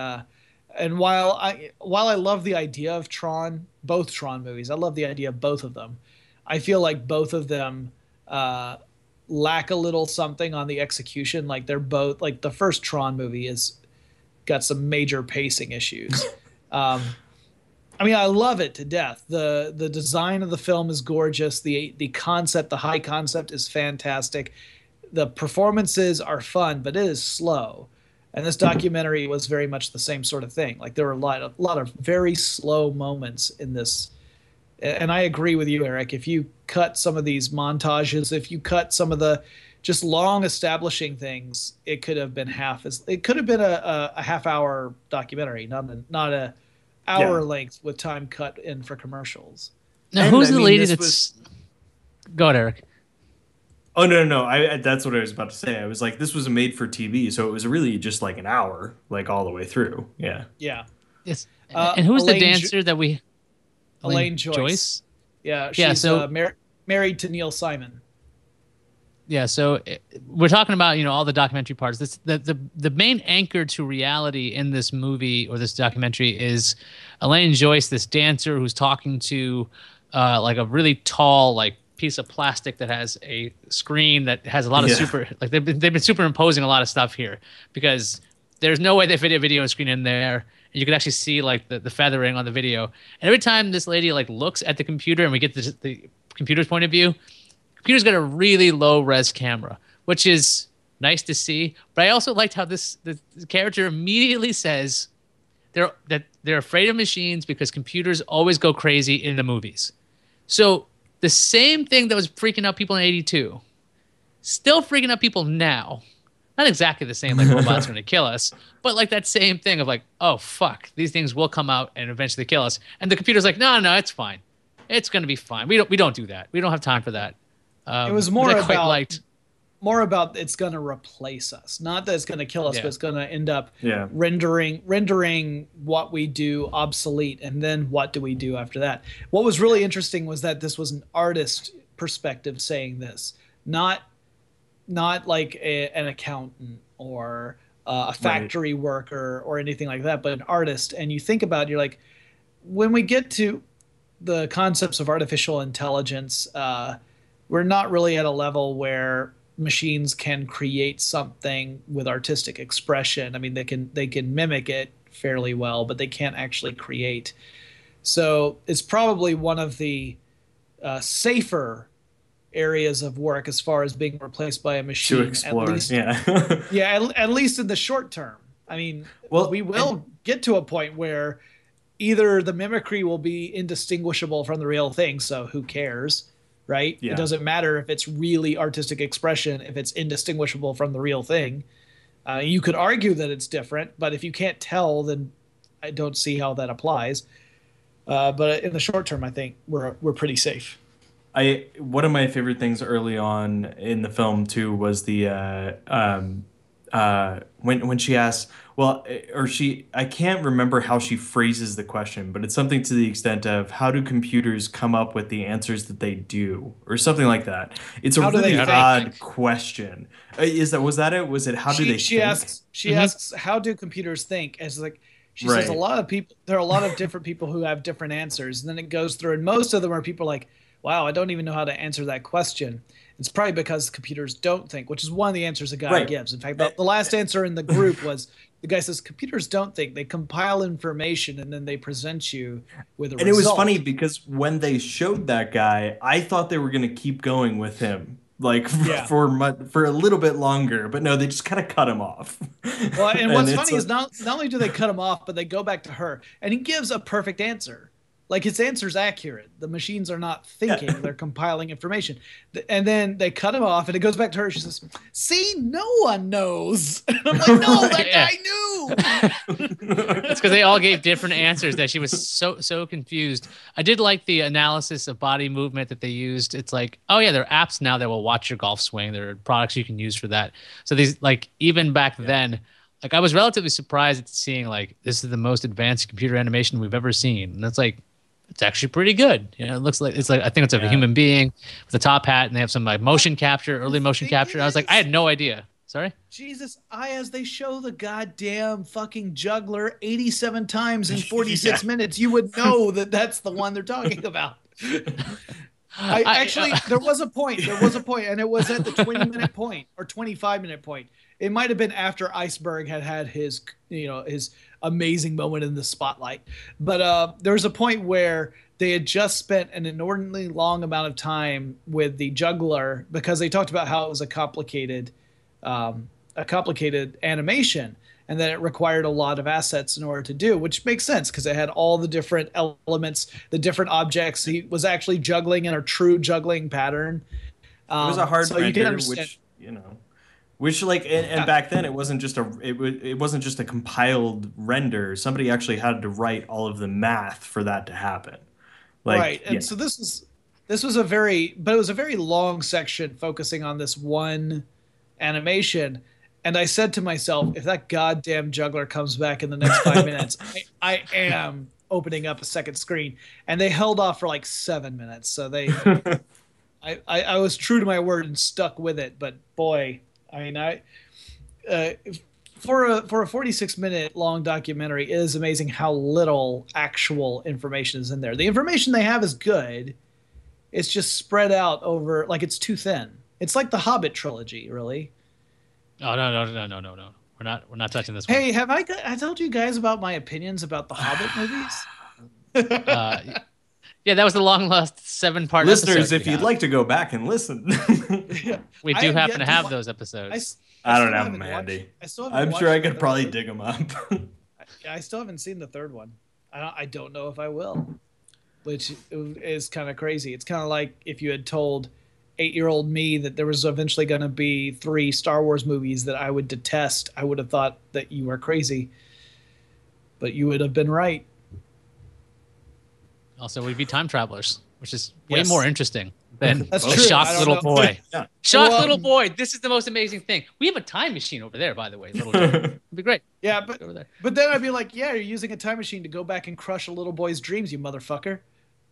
B: while I love the idea of Tron, both Tron movies, I love the idea of both of them. I feel like both of them lack a little something on the execution. Like they're both, like the first Tron movie is got some major pacing issues. I mean, I love it to death. The design of the film is gorgeous. The concept, the high concept is fantastic. The performances are fun, but it is slow. And this documentary was very much the same sort of thing. Like there were a lot of very slow moments in this. And I agree with you, Eric. If you cut some of these montages, if you cut some of the just long establishing things, it could have been a half-hour documentary, not a hour length with time cut in for commercials.
A: Now, who's the lady that's? Go ahead, Eric.
C: Oh no! That's what I was about to say. I was like, this was made for TV, so it was really just like an hour, like all the way through. Yeah.
B: Yeah.
A: Yes. And who's the dancer that we?
B: Elaine Joyce. Yeah, she's married to Neil Simon.
A: Yeah, so we're talking about all the documentary parts. The main anchor to reality in this movie or this documentary is Elaine Joyce, this dancer who's talking to like a really tall like piece of plastic that has a screen that has a lot of they've been superimposing a lot of stuff here because there's no way they fit a video screen in there. You can actually see like the feathering on the video. And every time this lady like looks at the computer and we get the computer's point of view, computer's got a really low res camera, which is nice to see. But I also liked how the character immediately says they're afraid of machines because computers always go crazy in the movies. So the same thing that was freaking out people in 82, still freaking out people now. Not exactly the same, like robots are going to kill us, but like that same thing of like, oh, fuck, these things will come out and eventually kill us. And the computer's like, no, it's fine. It's going to be fine. We don't do that. We don't have time for that.
B: It was more about it's going to replace us. Not that it's going to kill us, but it's going to end up rendering what we do obsolete. And then what do we do after that? What was really interesting was that this was an artist perspective saying this, not not like an accountant or a
C: Right.
B: factory worker or anything like that, but an artist. And you think about it, you're like, when we get to the concepts of artificial intelligence, we're not really at a level where machines can create something with artistic expression. I mean, they can mimic it fairly well, but they can't actually create. So it's probably one of the safer areas of work as far as being replaced by a
C: To
B: machine, at
C: explore.
B: least.
C: Yeah.
B: Yeah, at least in the short term. I mean, we
C: Well, and
B: will get to a point where either the mimicry will be indistinguishable from the real thing, so who cares, right? It
C: yeah.
B: doesn't matter if it's really artistic expression if it's indistinguishable from the real thing. You could argue that it's different, but if you can't tell, then I don't see how that applies. But in the short term, I think we're pretty safe.
C: I one of my favorite things early on in the film too was the when she asks, well, or she, I can't remember how she phrases the question, but it's something to the extent of, how do computers come up with the answers that they do, or something like that. It's a
B: How do they
C: really
A: How do they
B: think?
C: odd
A: think?
C: question. Is that, was that it? Was it how do
B: she
C: they
B: she
C: think?
B: asks she
A: Hmm.
B: asks how do computers think, as like she says a
C: Right.
B: lot of people, there are a lot of different people who have different answers, and then it goes through, and most of them are people like, wow, I don't even know how to answer that question. It's probably because computers don't think, which is one of the answers the guy
C: Right.
B: gives. In fact,
C: Uh,
B: the last answer in the group was, the guy says computers don't think, they compile information and then they present you with a
C: And it was funny
B: result.
C: because when they showed that guy, I thought they were going to keep going with him, like
B: Yeah.
C: for a little bit longer, but no, they just kind of cut him off.
B: Well, and
C: And
B: what's
C: it's
B: funny is not only do they cut him off, but they go back to her, and he gives a perfect answer. Like his answer's accurate. The machines are not
C: yeah.
B: thinking; they're compiling information. And then they cut him off, and it goes back to her. She says, "See, no one knows." And I'm like, "No, that
A: Yeah.
B: guy knew."
A: It's because they all gave different answers that she was so confused. I did like the analysis of body movement that they used. It's like, oh yeah, there are apps now that will watch your golf swing. There are products you can use for that. So these, like, even back
C: Yeah.
A: then, like, I was relatively surprised at seeing like this is the most advanced computer animation we've ever seen, and it's like it's actually pretty good. You know, it looks like it's like I think it's of a
C: Yeah.
A: human being with a top hat, and they have some like motion capture,
B: The
A: early motion
B: thing
A: capture. I was like, I
B: is,
A: had no idea. Sorry.
B: Jesus, as they show the goddamn fucking juggler 87 times in
C: Yeah.
B: 46 minutes, you would know that that's the one they're talking about. I
A: I
B: actually, there was a point, and it was at the 20-minute point or 25-minute point. It might have been after Iceberg had his, his amazing moment in the spotlight. But there was a point where they had just spent an inordinately long amount of time with the juggler because they talked about how it was a complicated animation, and that it required a lot of assets in order to do, which makes sense because it had all the different elements, the different objects. He was actually juggling in a true juggling pattern.
C: It was a hard
B: So you can
C: render,
B: understand.
C: which, which like, and
B: Yeah,
C: back then it wasn't just it wasn't just a compiled render. Somebody actually had to write all of the math for that to happen.
B: right.
C: Like,
B: And
C: yeah.
B: so this was but it was a very long section focusing on this one animation. And I said to myself, if that goddamn juggler comes back in the next 5 minutes, I am opening up a second screen. And they held off for like 7 minutes. So I was true to my word and stuck with it. But boy, I mean, uh, for a 46-minute long documentary, it is amazing how little actual information is in there. The information they have is good. It's just spread out over, like, it's too thin. It's like the Hobbit trilogy, really.
A: Oh no. We're not touching this one.
B: Hey, I told you guys about my opinions about the Hobbit movies?
A: Uh, yeah, that was the long lost 7-part
C: Listeners,
A: episode we
C: if you'd
A: have.
C: like to go back and listen,
B: Yeah,
A: We
B: I
A: do
B: have
A: happen to
B: yet to
A: have
B: wa-
A: those
B: I,
A: episodes.
B: I
C: I don't
B: still
C: have them
B: haven't watched.
C: handy.
B: I still haven't
C: I'm
B: watched
C: sure I
B: the
C: could
B: third
C: probably
B: one.
C: dig them up.
B: I still haven't seen the third one. I don't know if I will, which is kind of crazy. It's kind of like if you had told 8-year-old me that there was eventually going to be 3 Star Wars movies that I would detest. I would have thought that you were crazy, but you would have been right.
A: Also, we'd be time travelers, which is way more
B: Yes,
A: interesting than
B: that's
A: a
B: true. I
A: shocked
B: don't
A: little
B: know.
A: boy.
C: Yeah.
A: Shocked
B: Well,
A: little boy. This is the most amazing thing. We have a time machine over there, by the way, little Joe. It'd be great.
B: yeah, but
A: Over there.
B: but then I'd be like, yeah, you're using a time machine to go back and crush a little boy's dreams, you motherfucker.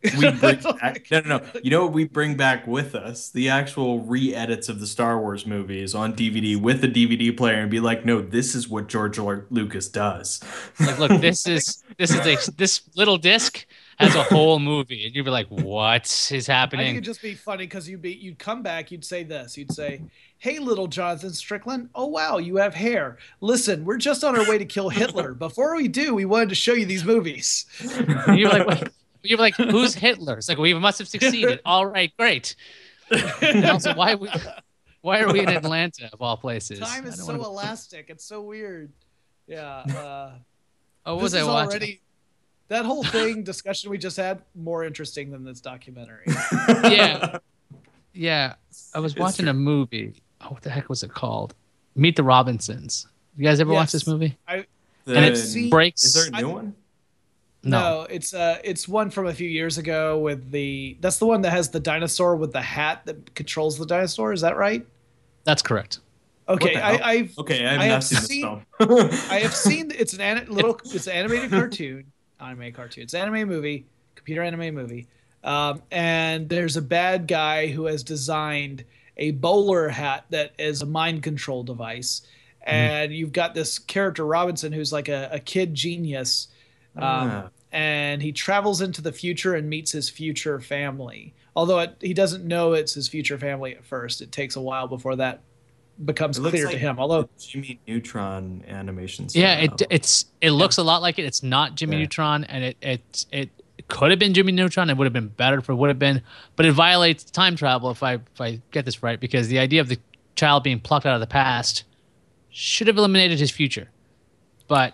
C: We bring back, no. You know what we bring back with us? The actual re-edits of the Star Wars movies on DVD with a DVD player and be like, no, this is what George Lucas does.
A: Like, look, this little disc has a whole movie, and you'd be like, what is
B: I think
A: happening?
B: it'd just be funny because you'd come back, you'd say this, you'd say, "Hey, little Jonathan Strickland, oh wow, you have hair. Listen, we're just on our way to kill Hitler. Before we do, we wanted to show you these movies."
A: And you're like, what? You're like, who's Hitler? It's like, we must have succeeded. All right, great. And also, why are we in Atlanta of all places?
B: Time is so elastic. It's so weird. Yeah.
A: Oh, what
B: this
A: was I
B: is
A: watching?
B: already that whole thing discussion we just had more interesting than this documentary.
A: Yeah, yeah. I was watching a movie. Oh, what the heck was it called? Meet the Robinsons. You guys ever watch this movie?
B: And
C: The-
A: breaks.
C: Is there a new one?
B: No, it's one from a few years ago with that's the one that has the dinosaur with the hat that controls the dinosaur. Is that right?
A: That's correct.
B: Okay,
C: I have not seen this film.
B: I have seen it's an animated cartoon, It's an anime movie, computer anime movie, and there's a bad guy who has designed a bowler hat that is a mind control device, and you've got this character Robinson who's like a kid genius. And he travels into the future and meets his future family. Although he doesn't know it's his future family at first. It takes a while before that becomes clear to him. Although
C: Jimmy Neutron animation style.
A: Yeah, it looks a lot like it. It's not Jimmy Neutron, and it could have been Jimmy Neutron. It would have been better if it would have been, but it violates time travel if I get this right, because the idea of the child being plucked out of the past should have eliminated his future. But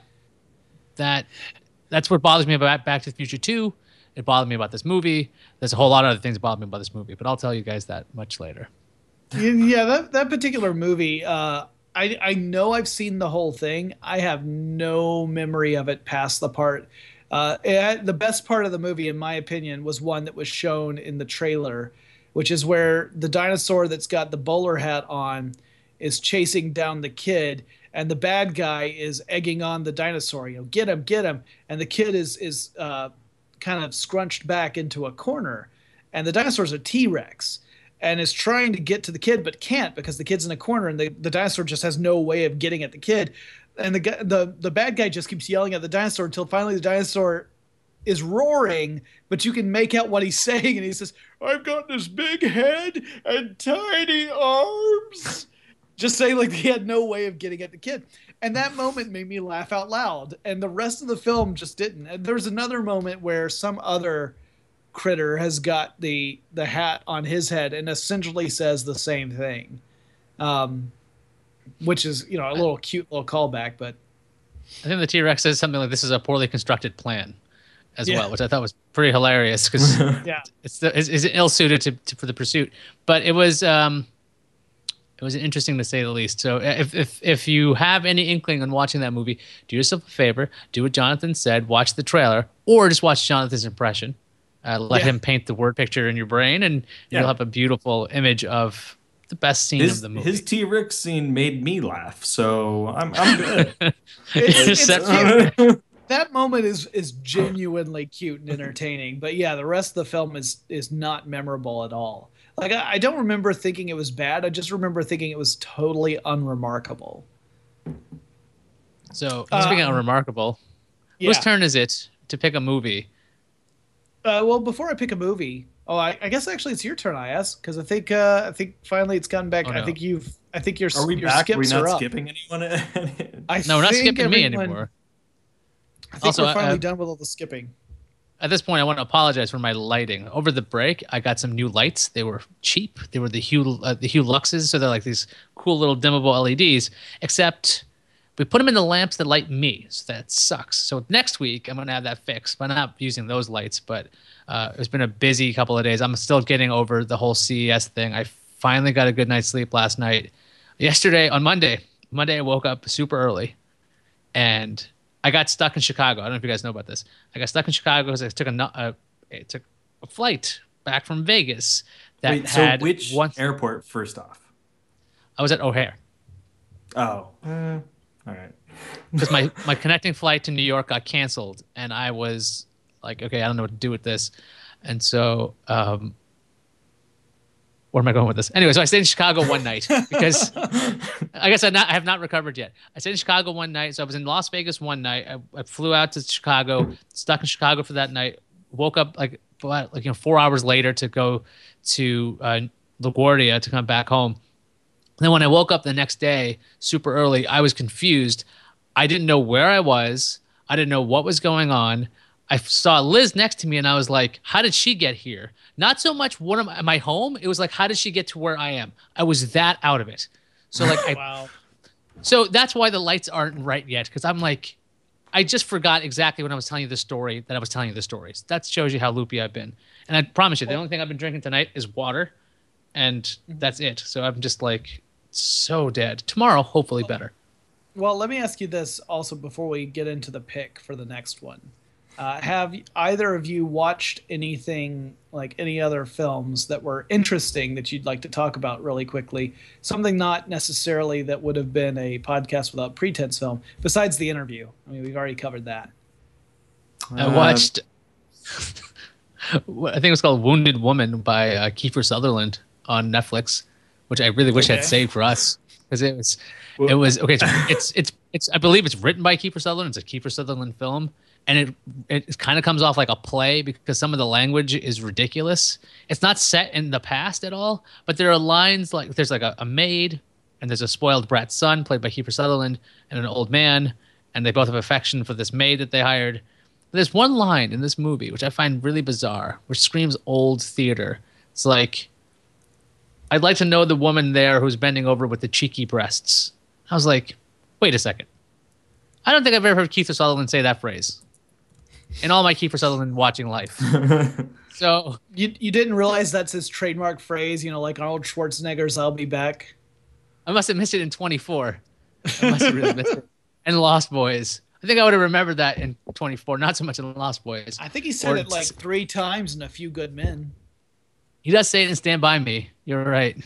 A: that's what bothers me about Back to the Future 2. It bothered me about this movie. There's a whole lot of other things that bother me about this movie, but I'll tell you guys that much later.
B: Yeah, that particular movie, I know I've seen the whole thing. I have no memory of it past the part. The best part of the movie, in my opinion, was one that was shown in the trailer, which is where the dinosaur that's got the bowler hat on is chasing down the kid, and the bad guy is egging on the dinosaur, get him. And the kid is kind of scrunched back into a corner, and the dinosaur's a T-Rex and is trying to get to the kid, but can't because the kid's in a corner, and the dinosaur just has no way of getting at the kid. And the bad guy just keeps yelling at the dinosaur until finally the dinosaur is roaring, but you can make out what he's saying. And he says, "I've got this big head and tiny arms." Just saying, like, he had no way of getting at the kid. And that moment made me laugh out loud. And the rest of the film just didn't. And there's another moment where some other critter has got the hat on his head and essentially says the same thing. Which is, a little cute little callback. But
A: I think the T-Rex says something like, "This is a poorly constructed plan," as well, which I thought was pretty hilarious because it's ill-suited for the pursuit. But it was interesting to say the least. So if you have any inkling on watching that movie, do yourself a favor, do what Jonathan said, watch the trailer, or just watch Jonathan's impression. Let him paint the word picture in your brain, and you'll have a beautiful image of the best scene of the movie.
C: His T-Rex scene made me laugh, so I'm good.
B: That moment is genuinely cute and entertaining. But yeah, the rest of the film is not memorable at all. Like, I don't remember thinking it was bad. I just remember thinking it was totally unremarkable.
A: So, speaking of unremarkable, whose turn is it to pick a movie?
B: Well, before I pick a movie, I guess actually it's your turn, Iyaz, because I think finally it's gotten back.
A: Oh, no.
B: I think your
C: Are we back? Are we
B: skips
C: not
B: up.
C: skipping anyone?
A: No, we're not skipping me anymore.
B: I think we're finally done with all the skipping.
A: At this point, I want to apologize for my lighting. Over the break, I got some new lights. They were cheap. They were the Hue Luxes, so they're like these cool little dimmable LEDs, except we put them in the lamps that light me, so that sucks. So next week, I'm going to have that fixed, but I'm not using those lights. But it's been a busy couple of days. I'm still getting over the whole CES thing. I finally got a good night's sleep last night. Yesterday, on Monday, I woke up super early, and I got stuck in Chicago. I don't know if you guys know about this. I got stuck in Chicago because I took a flight back from Vegas that had
C: which airport first off?
A: I was at O'Hare.
C: Oh, all right.
A: Because my connecting flight to New York got canceled, and I was like, okay, I don't know what to do with this. And so, where am I going with this? Anyway, so I stayed in Chicago one night because I guess I have not recovered yet. I stayed in Chicago one night. So I was in Las Vegas one night. I flew out to Chicago, stuck in Chicago for that night. Woke up like 4 hours later to go to LaGuardia to come back home. And then when I woke up the next day, super early, I was confused. I didn't know where I was. I didn't know what was going on. I saw Liz next to me and I was like, how did she get here? Not so much am I home? It was like, how did she get to where I am? I was that out of it. So like,
B: wow.
A: So that's why the lights aren't right yet. Cause I'm like, I just forgot exactly when I was telling you the story that I was telling you the stories. That shows you how loopy I've been. And I promise you, the only thing I've been drinking tonight is water and that's it. So I'm just like so dead. Tomorrow, hopefully better.
B: Well, let me ask you this also before we get into the pick for the next one. Have either of you watched anything, like any other films that were interesting that you'd like to talk about really quickly? Something not necessarily that would have been a podcast without pretense film, besides The Interview. I mean, we've already covered that.
A: I watched, I think it was called Wounded Woman by Kiefer Sutherland on Netflix, which I really wish I'd saved for us because it was okay. It's I believe it's written by Kiefer Sutherland. It's a Kiefer Sutherland film. And it kind of comes off like a play because some of the language is ridiculous. It's not set in the past at all, but there are lines like there's like a maid and there's a spoiled brat son played by Kiefer Sutherland and an old man, and they both have affection for this maid that they hired. But there's one line in this movie which I find really bizarre, which screams old theater. It's like, I'd like to know the woman there who's bending over with the cheeky breasts. I was like, wait a second. I don't think I've ever heard Kiefer Sutherland say that phrase in all my Kiefer Sutherland watching life. So
B: you didn't realize that's his trademark phrase, like Arnold Schwarzenegger's "I'll be back."
A: I must have missed it in 24. I must have really missed it. And Lost Boys. I think I would have remembered that in 24, not so much in Lost Boys.
B: I think he said it like 3 times in A Few Good Men.
A: He does say it in Stand By Me. You're right.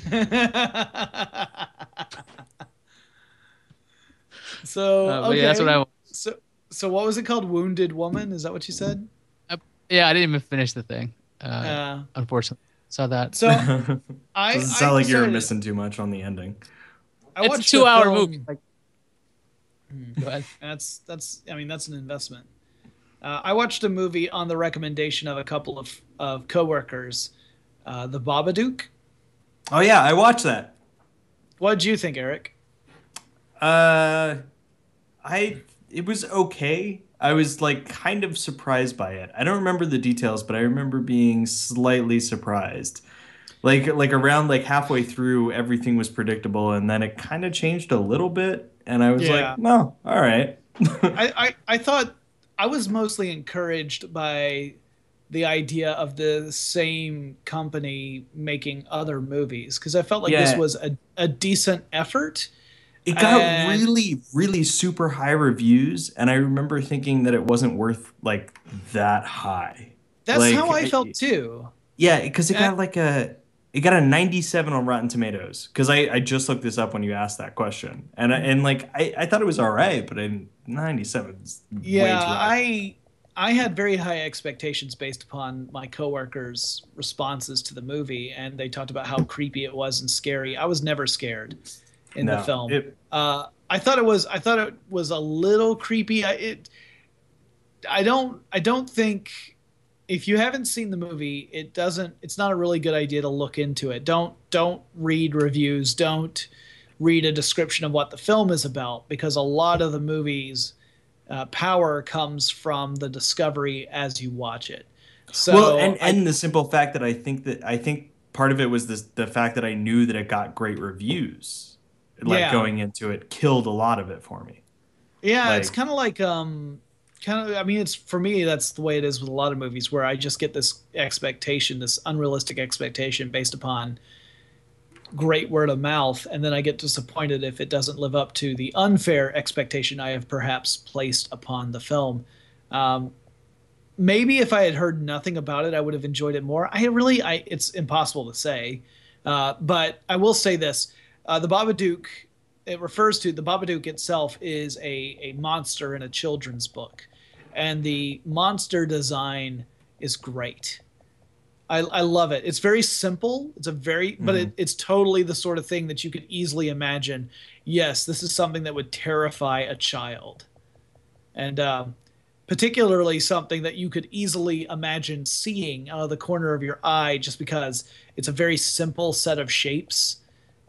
B: So okay.
A: Yeah, that's what I want.
B: So what was it called? Wounded Woman? Is that what you said?
A: Yeah, I didn't even finish the thing. Unfortunately, saw that.
B: So
C: doesn't sound like you're missing too much on the ending.
A: It's a 2-hour movie. Go ahead.
B: That's I mean, that's an investment. I watched a movie on the recommendation of a couple of coworkers, The Babadook.
C: Oh yeah, I watched that.
B: What did you think, Eric?
C: It was okay. I was like kind of surprised by it. I don't remember the details, but I remember being slightly surprised. Like around like halfway through, everything was predictable, and then it kind of changed a little bit, and I was like, no, all right.
B: I thought I was mostly encouraged by the idea of the same company making other movies because I felt like this was a decent effort.
C: It got really, really super high reviews, and I remember thinking that it wasn't worth like that high.
B: That's like, how I felt too.
C: Yeah, because it got a 97 on Rotten Tomatoes. Because I just looked this up when you asked that question, and I thought it was all right, but 97 is way too high.
B: I had very high expectations based upon my coworkers' responses to the movie, and they talked about how creepy it was and scary. I was never scared in the film. I thought it was a little creepy. I don't think if you haven't seen the movie, it's not a really good idea to look into it. Don't read reviews. Don't read a description of what the film is about, because a lot of the movie's power comes from the discovery as you watch it. So
C: and the simple fact that I think part of it was the fact that I knew that it got great reviews. Going into it killed a lot of it for me.
B: Yeah, it's kind of like I mean, it's for me, that's the way it is with a lot of movies where I just get this expectation, this unrealistic expectation based upon great word of mouth, and then I get disappointed if it doesn't live up to the unfair expectation I have perhaps placed upon the film. Maybe if I had heard nothing about it, I would have enjoyed it more. It's impossible to say, but I will say this. The Babadook, the Babadook itself is a monster in a children's book. And the monster design is great. I love it. It's very simple. It's a very, but it's totally the sort of thing that you could easily imagine. Yes, this is something that would terrify a child, and particularly something that you could easily imagine seeing out of the corner of your eye, just because it's a very simple set of shapes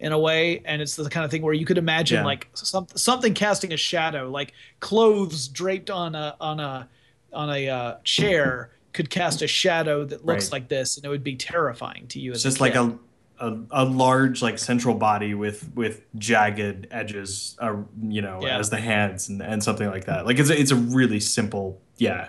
B: in a way, and it's the kind of thing where you could imagine
C: Yeah.
B: like something casting a shadow, like clothes draped on a chair could cast a shadow that looks
C: Right.
B: like this, and it would be terrifying to you
C: It's
B: as a
C: just like
B: kid.
C: a large like central body with jagged edges,
B: Yeah,
C: as the hands and something like that. Like it's a really simple, yeah,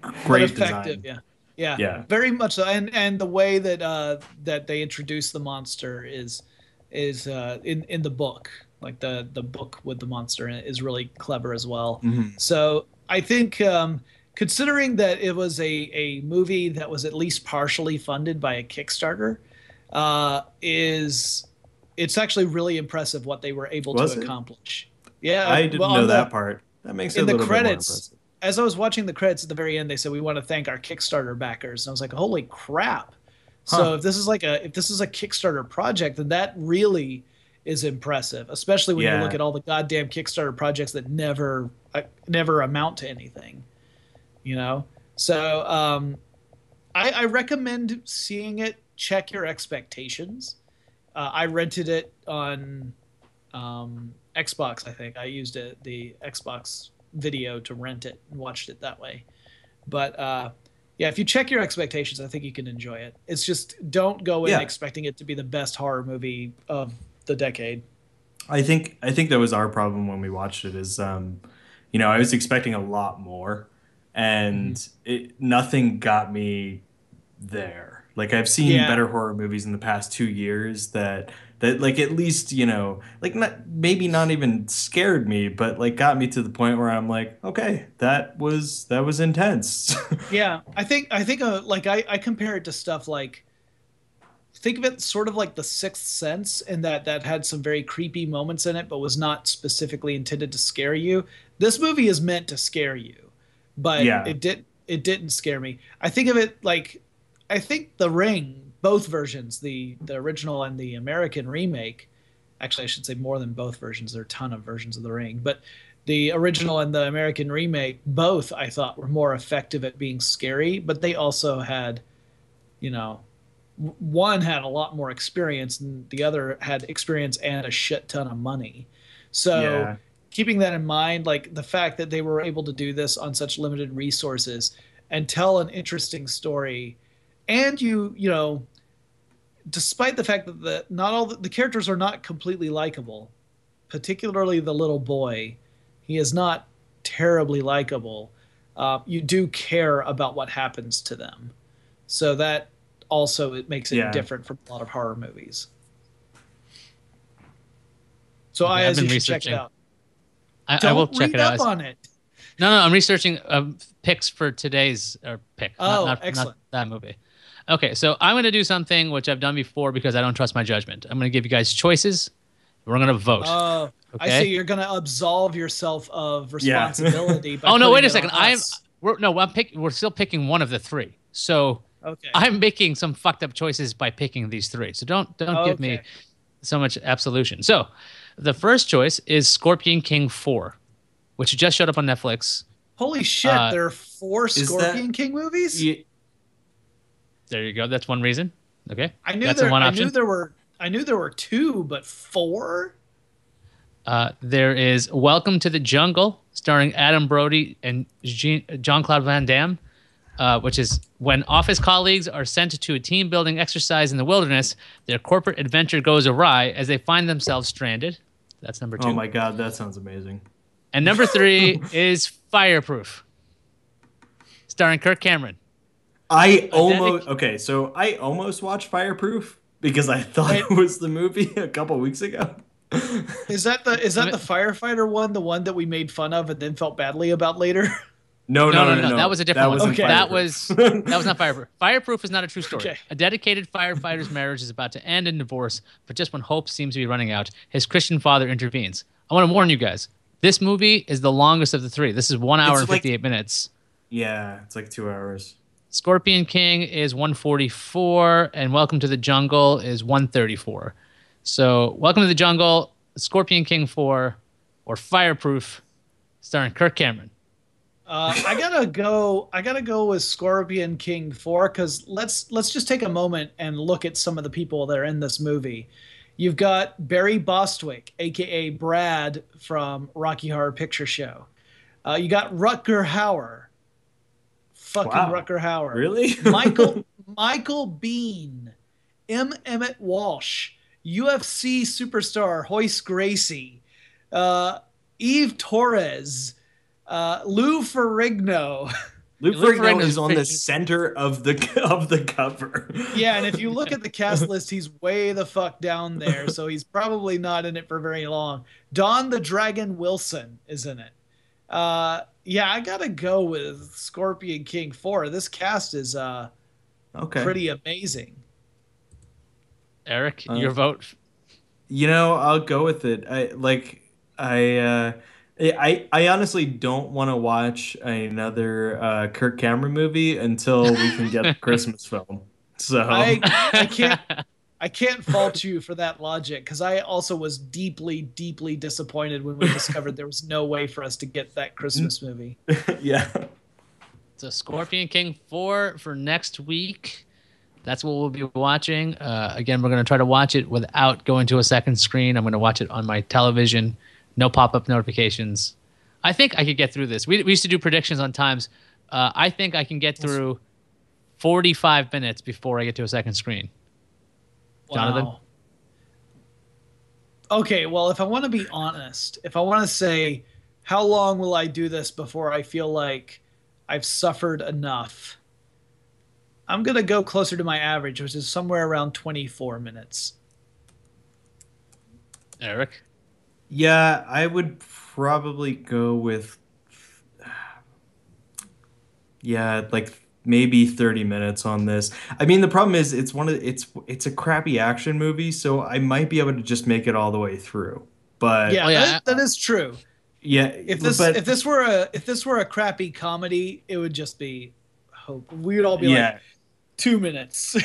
B: but
C: great
B: effective.
C: design.
B: Yeah, yeah,
C: Yeah.
B: very much so. And the way that that they introduce the monster is in the book, like the book with the monster in it is really clever as well.
C: Hmm.
B: So I think considering that it was a movie that was at least partially funded by a Kickstarter, is it's actually really impressive what they were able to
C: Was it?
B: accomplish. Yeah,
C: I
B: well,
C: didn't know that part. That makes it a
B: in the
C: little bit more
B: credits,
C: impressive.
B: as I was watching the credits at the very end, they said we want to thank our Kickstarter backers, and I was like, holy crap! So
C: Huh.
B: if this is a Kickstarter project, then that really is impressive, especially when you look
C: Yeah.
B: at all the goddamn Kickstarter projects that never amount to anything, you know. So I recommend seeing it. Check your expectations. I rented it on Xbox. I think I used the Xbox video to rent it and watched it that way. But yeah, if you check your expectations, I think you can enjoy it. It's just don't go in
C: Yeah.
B: expecting it to be the best horror movie of the decade.
C: I think that was our problem when we watched it is I was expecting a lot more
B: Mhm.
C: and nothing got me there. Like I've seen
B: Yeah,
C: better horror movies in the past 2 years that like at least, like not maybe not even scared me, but like got me to the point where I'm like, okay, that was intense.
B: yeah. I think like I compare it to stuff like think of it sort of like The Sixth Sense, in that that had some very creepy moments in it, but was not specifically intended to scare you. This movie is meant to scare you, but
C: Yeah.
B: it didn't scare me. I think of it like I think The Ring, both versions, the original and the American remake. Actually, I should say more than both versions. There are a ton of versions of The Ring, but the original and the American remake, both I thought were more effective at being scary, but they also had, you know, one had a lot more experience and the other had experience and a shit ton of money. So
C: Yeah.
B: keeping that in mind, like the fact that they were able to do this on such limited resources and tell an interesting story, and despite the fact that not all the characters are not completely likable, particularly the little boy, he is not terribly likable. You do care about what happens to them, so that also it makes it
C: Yeah.
B: different from a lot of horror movies. So
A: Okay, I've
B: Ayaz,
A: been
B: you should check it
A: researching.
B: out.
A: I will
B: Don't
A: check
B: read
A: it
B: up
A: out.
B: on it.
A: No, I'm researching picks for today's or pick, not
B: Oh,
A: not
B: excellent.
A: that movie. Okay, so I'm going to do something which I've done before because I don't trust my judgment. I'm going to give you guys choices. We're going to vote.
B: Oh, I see.
A: Okay.
B: You're going to absolve yourself of
C: Yeah.
B: responsibility by
A: Oh no,
B: putting
A: wait a
B: it
A: second.
B: on us.
A: We're still picking one of the three. So
B: Okay.
A: I'm making some fucked up choices by picking these three. So don't give me
B: Okay.
A: so much absolution. So the first choice is Scorpion King 4, which just showed up on Netflix.
B: Holy shit!
A: Uh,
B: There are four
C: Is that
B: Scorpion King movies.
C: y-
A: there you go. That's one reason. Okay.
B: I knew
A: That's the
B: there.
A: one
B: I knew
A: option.
B: there were. I knew there were two, but four.
A: There is Welcome to the Jungle, starring Adam Brody and John Claude Van Damme, which is when office colleagues are sent to a team building exercise in the wilderness, their corporate adventure goes awry as they find themselves stranded. That's number
C: Oh
A: two.
C: my God, that sounds amazing.
A: And number three is Fireproof, starring Kirk Cameron.
C: So I almost watched Fireproof because I thought
B: Wait,
C: it was the movie a couple weeks ago.
B: is that the firefighter one? The one that we made fun of and then felt badly about later?
C: No,
A: No,
C: no,
A: no,
C: no,
A: no,
C: no.
A: that was a
C: That
A: different one.
C: wasn't
B: Okay.
A: That
C: Fireproof.
A: was not Fireproof. Fireproof is not a true story.
B: Okay.
A: A dedicated firefighter's marriage is about to end in divorce, but just when hope seems to be running out, his Christian father intervenes. I want to warn you guys. This movie is the longest of the three. This is 1 hour
C: It's
A: and
C: like
A: 58 minutes.
C: Yeah, it's like 2 hours.
A: Scorpion King is 144, and Welcome to the Jungle is 134. So, Welcome to the Jungle, Scorpion King 4, or Fireproof, starring Kirk Cameron.
B: I gotta go. I gotta go with Scorpion King 4 because let's just take a moment and look at some of the people that are in this movie. You've got Barry Bostwick, aka Brad from Rocky Horror Picture Show. You got Rutger Hauer, fucking
C: Wow.
B: Rutger Hauer.
C: Really?
B: Michael Bean, Emmett Walsh, UFC superstar Hoist Gracie, Eve Torres. Lou Ferrigno.
C: Lou Ferrigno is on the center of the cover.
B: Yeah, and if you look at the cast list, he's way the fuck down there, so he's probably not in it for very long. Don the Dragon Wilson is in it. Yeah, I gotta go with Scorpion King 4. This cast is pretty amazing.
A: Eric, your vote?
C: I'll go with it. I honestly don't want to watch another Kirk Cameron movie until we can get a Christmas film. So
B: I can't fault you for that logic because I also was deeply, deeply disappointed when we discovered there was no way for us to get that Christmas movie.
C: Yeah.
A: So Scorpion King 4 for next week. That's what we'll be watching. Again, we're going to try to watch it without going to a second screen. I'm going to watch it on my television. No pop-up notifications. I think I could get through this. We used to do predictions on times. I think I can get through 45 minutes before I get to a second screen. Jonathan?
B: Wow. Okay, well, if I want to be honest, if I want to say how long will I do this before I feel like I've suffered enough, I'm going to go closer to my average, which is somewhere around 24 minutes.
A: Eric?
C: Yeah, I would probably go with like maybe 30 minutes on this. I mean, the problem is it's a crappy action movie, so I might be able to just make it all the way through. But
B: yeah, that is true.
C: Yeah,
B: if this were a crappy comedy, it would just be hope. We would all be like 2 minutes.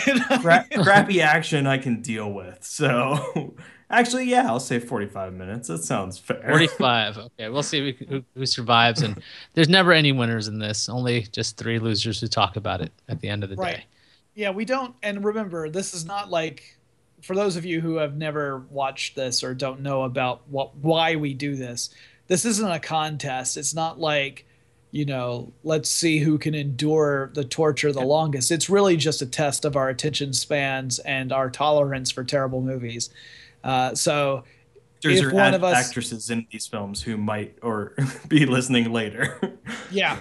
C: Crappy action I can deal with. So actually, yeah, I'll say 45 minutes. That sounds fair.
A: 45. Okay, we'll see who survives. And there's never any winners in this. Only just 3 losers who talk about it at the end of the day.
B: Yeah, we don't. And remember, this is not like, for those of you who have never watched this or don't know about why we do this, this isn't a contest. It's not like, let's see who can endure the torture the longest. It's really just a test of our attention spans and our tolerance for terrible movies. So
C: there's one of us actresses in these films who might or be listening later.
B: Yeah,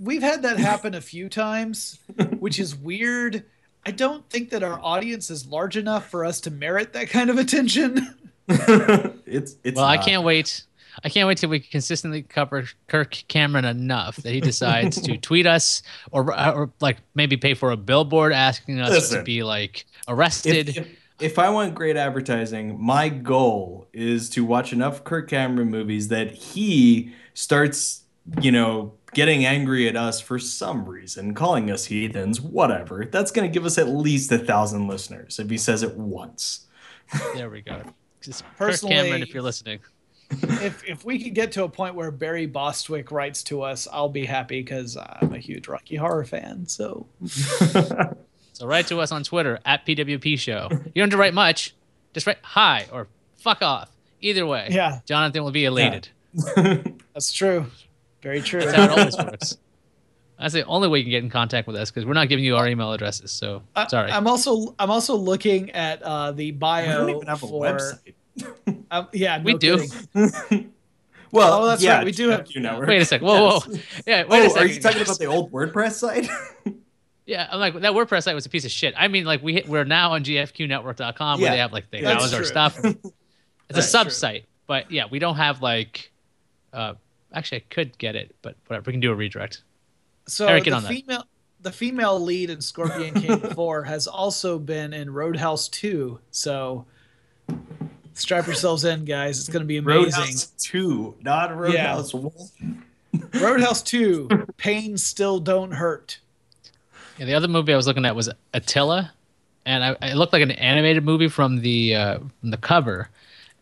B: we've had that happen a few times, which is weird. I don't think that our audience is large enough for us to merit that kind of attention.
C: It's
A: well, I can't wait. I can't wait till we consistently cover Kirk Cameron enough that he decides to tweet us or like maybe pay for a billboard asking us to be like arrested.
C: If I want great advertising, my goal is to watch enough Kirk Cameron movies that he starts, getting angry at us for some reason, calling us heathens, whatever. That's going to give us at least 1,000 listeners if he says it once.
A: There we go.
B: Personally,
A: Kirk Cameron, if you're listening.
B: If we could get to a point where Barry Bostwick writes to us, I'll be happy because I'm a huge Rocky Horror fan. So
A: write to us on Twitter at PWP Show. You don't have to write much. Just write hi or fuck off. Either way, Jonathan will be elated.
B: Yeah. That's true. Very true.
A: That's how it always works. That's the only way you can get in contact with us because we're not giving you our email addresses. So sorry.
B: I'm also looking at the bio.
C: We don't even have a website.
A: We do.
C: Well,
B: that's right. We do have.
A: Wait a second. Whoa. Yeah. Wait a second.
C: Are you talking about the old WordPress site?
A: Yeah, I'm like, that WordPress site was a piece of shit. I mean, like we're now on gfqnetwork.com where they have like things. That was our stuff. It's a sub site, but yeah, we don't have like. Actually, I could get it, but whatever. We can do a redirect.
B: So
A: Eric,
B: the female lead in Scorpion King 4 has also been in Roadhouse 2. So strap yourselves in, guys. It's going to be amazing.
C: Roadhouse 2, not Roadhouse 1.
B: Roadhouse 2. Pain Still Don't Hurt.
A: Yeah, the other movie I was looking at was Attila, and it looked like an animated movie from the cover,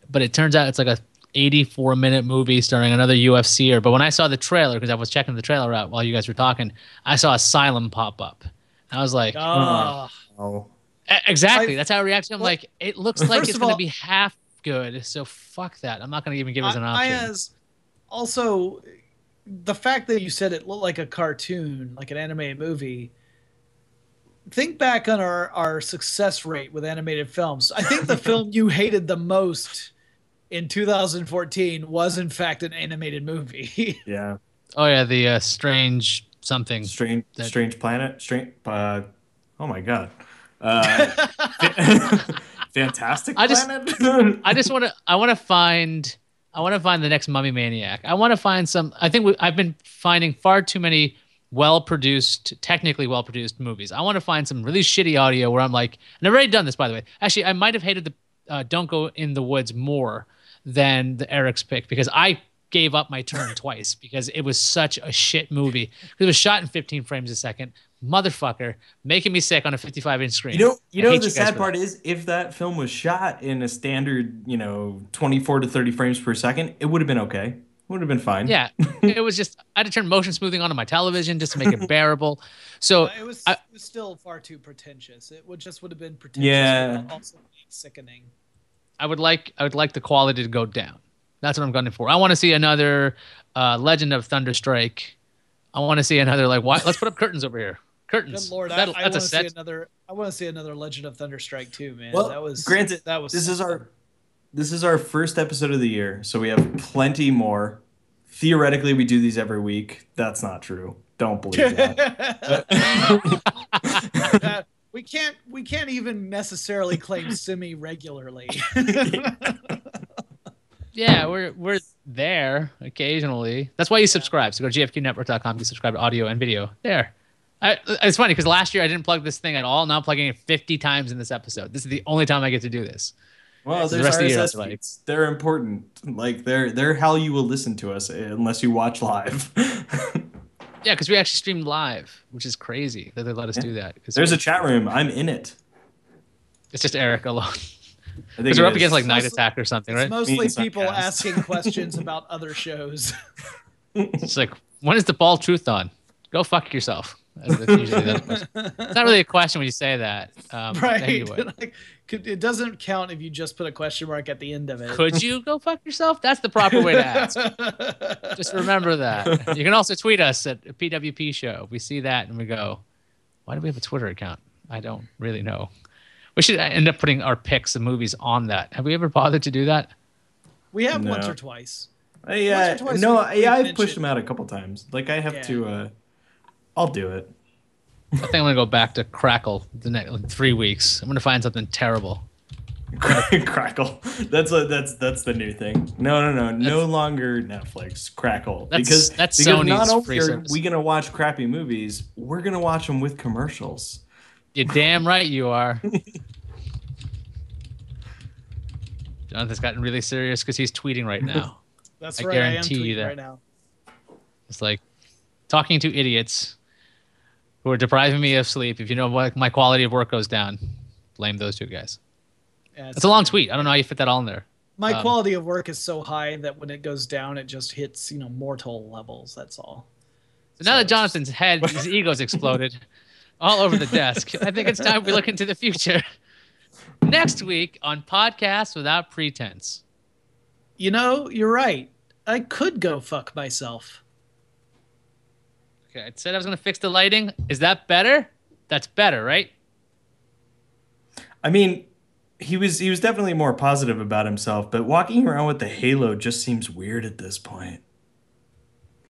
A: but it turns out it's like a 84-minute movie starring another UFCer. But when I saw the trailer, because I was checking the trailer out while you guys were talking, I saw Asylum pop up. I was like,
B: Ah,
C: Oh.
A: Exactly. That's how I reacted. I'm
B: well,
A: like, it looks like
B: first
A: it's
B: of
A: going to
B: all,
A: be half good. So fuck that. I'm not going to even give it an
B: I
A: option.
B: as also the fact that you said it looked like a cartoon, like an animated movie. Think back on our success rate with animated films. I think the film you hated the most in 2014 was in fact an animated movie.
C: Yeah.
A: Oh yeah, the strange something.
C: Strange planet. Oh my God. Uh, fa- Fantastic
A: I just
C: planet.
A: I just want to I want to find the next Mummy Maniac. I want to find some. I think I've been finding far too many well-produced, technically well-produced movies. I want to find some really shitty audio where I'm like, and I've already done this by the way. Actually, I might have hated the Don't Go in the Woods more than the Eric's pick because I gave up my turn twice because it was such a shit movie. It was shot in 15 frames a second. Motherfucker, making me sick on a 55-inch screen.
C: You
A: I
C: know
A: hate
C: the
A: you guys
C: sad
A: for that.
C: part is if that film was shot in a standard, 24 to 30 frames per second, it would have been okay. Would have been fine.
A: Yeah, it was just I had to turn motion smoothing onto my television just to make it bearable. So
B: It was still far too pretentious. It would have been pretentious
C: Yeah.
B: without also being sickening.
A: I would like the quality to go down. That's what I'm gunning for. I want to see another Legend of Thunderstrike. I want to see another like why let's put up curtains over here.
B: Good
A: Curtains.
B: lord,
A: That's
B: I want
A: a
B: to see
A: set.
B: another. I want to see another Legend of Thunderstrike too, man.
C: Well,
B: that was
C: granted,
B: that was.
C: this is our first episode of the year, so we have plenty more. Theoretically, we do these every week. That's not true. Don't believe that.
B: We can't even necessarily claim semi regularly.
A: Yeah, we're there occasionally. That's why you subscribe. So go to gfqnetwork.com. You subscribe to audio and video. There. It's funny because last year I didn't plug this thing at all. Now I'm plugging it 50 times in this episode. This is the only time I get to do this.
C: Well,
A: The
C: there's
A: rest of the year,
C: RSS
A: like,
C: feeds. They're important. Like they're how you will listen to us unless you watch live.
A: yeah, because we actually streamed live, which is crazy that they let us do that. 'Cause
C: There's a chat room. I'm in it.
A: it's just Eric alone.
C: I think
A: Because we're
C: it
A: up against
C: is.
A: like Night Attack or something,
B: It's
A: right?
B: mostly
C: Means
B: people
C: podcast.
B: asking questions about other shows.
A: It's like, when is the ball truth on? Go fuck yourself. That's usually the question. It's not really a question when you say that.
B: Right.
A: Anyway,
B: Like, it doesn't count if you just put a question mark at the end of it.
A: could you go fuck yourself? That's the proper way to ask. Just remember that. You can also tweet us at PWP Show. We see that and we go, why do we have a Twitter account? I don't really know. We should end up putting our picks of movies on that. Have we ever bothered to do that?
B: We have
C: No.
B: once or twice.
C: Yeah,
B: Once or twice
C: no,
B: we've
C: yeah, I've
B: mentioned-
C: pushed them out a couple times. Like I have
B: Yeah.
C: to. I'll do it.
A: I think I'm gonna go back to Crackle the next like, 3 weeks. I'm gonna find something terrible.
C: Crackle. That's the new thing. No longer Netflix. Crackle.
A: That's
C: Because
A: Sony's
C: not only
A: free
C: are
A: service.
C: we gonna watch crappy movies, we're gonna watch them with commercials.
A: You're damn right you are. Jonathan's gotten really serious because he's tweeting right now.
B: That's
A: I
B: right. I am
A: guarantee you
B: tweeting
A: that.
B: right now.
A: It's like talking to idiots who are depriving me of sleep. If you know what my quality of work goes down, blame those two guys.
B: Yeah,
A: It's a long tweet. I don't know how you fit that all in there.
B: My quality of work is so high that when it goes down, it just hits mortal levels. That's all.
A: So now that Jonathan's head, his ego's exploded all over the desk, I think it's time we look into the future. Next week on Podcast Without Pretense.
B: You're right. I could go fuck myself.
A: Okay, I said I was going to fix the lighting. Is that better? That's better, right?
C: I mean, he was definitely more positive about himself, but walking around with the halo just seems weird at this point.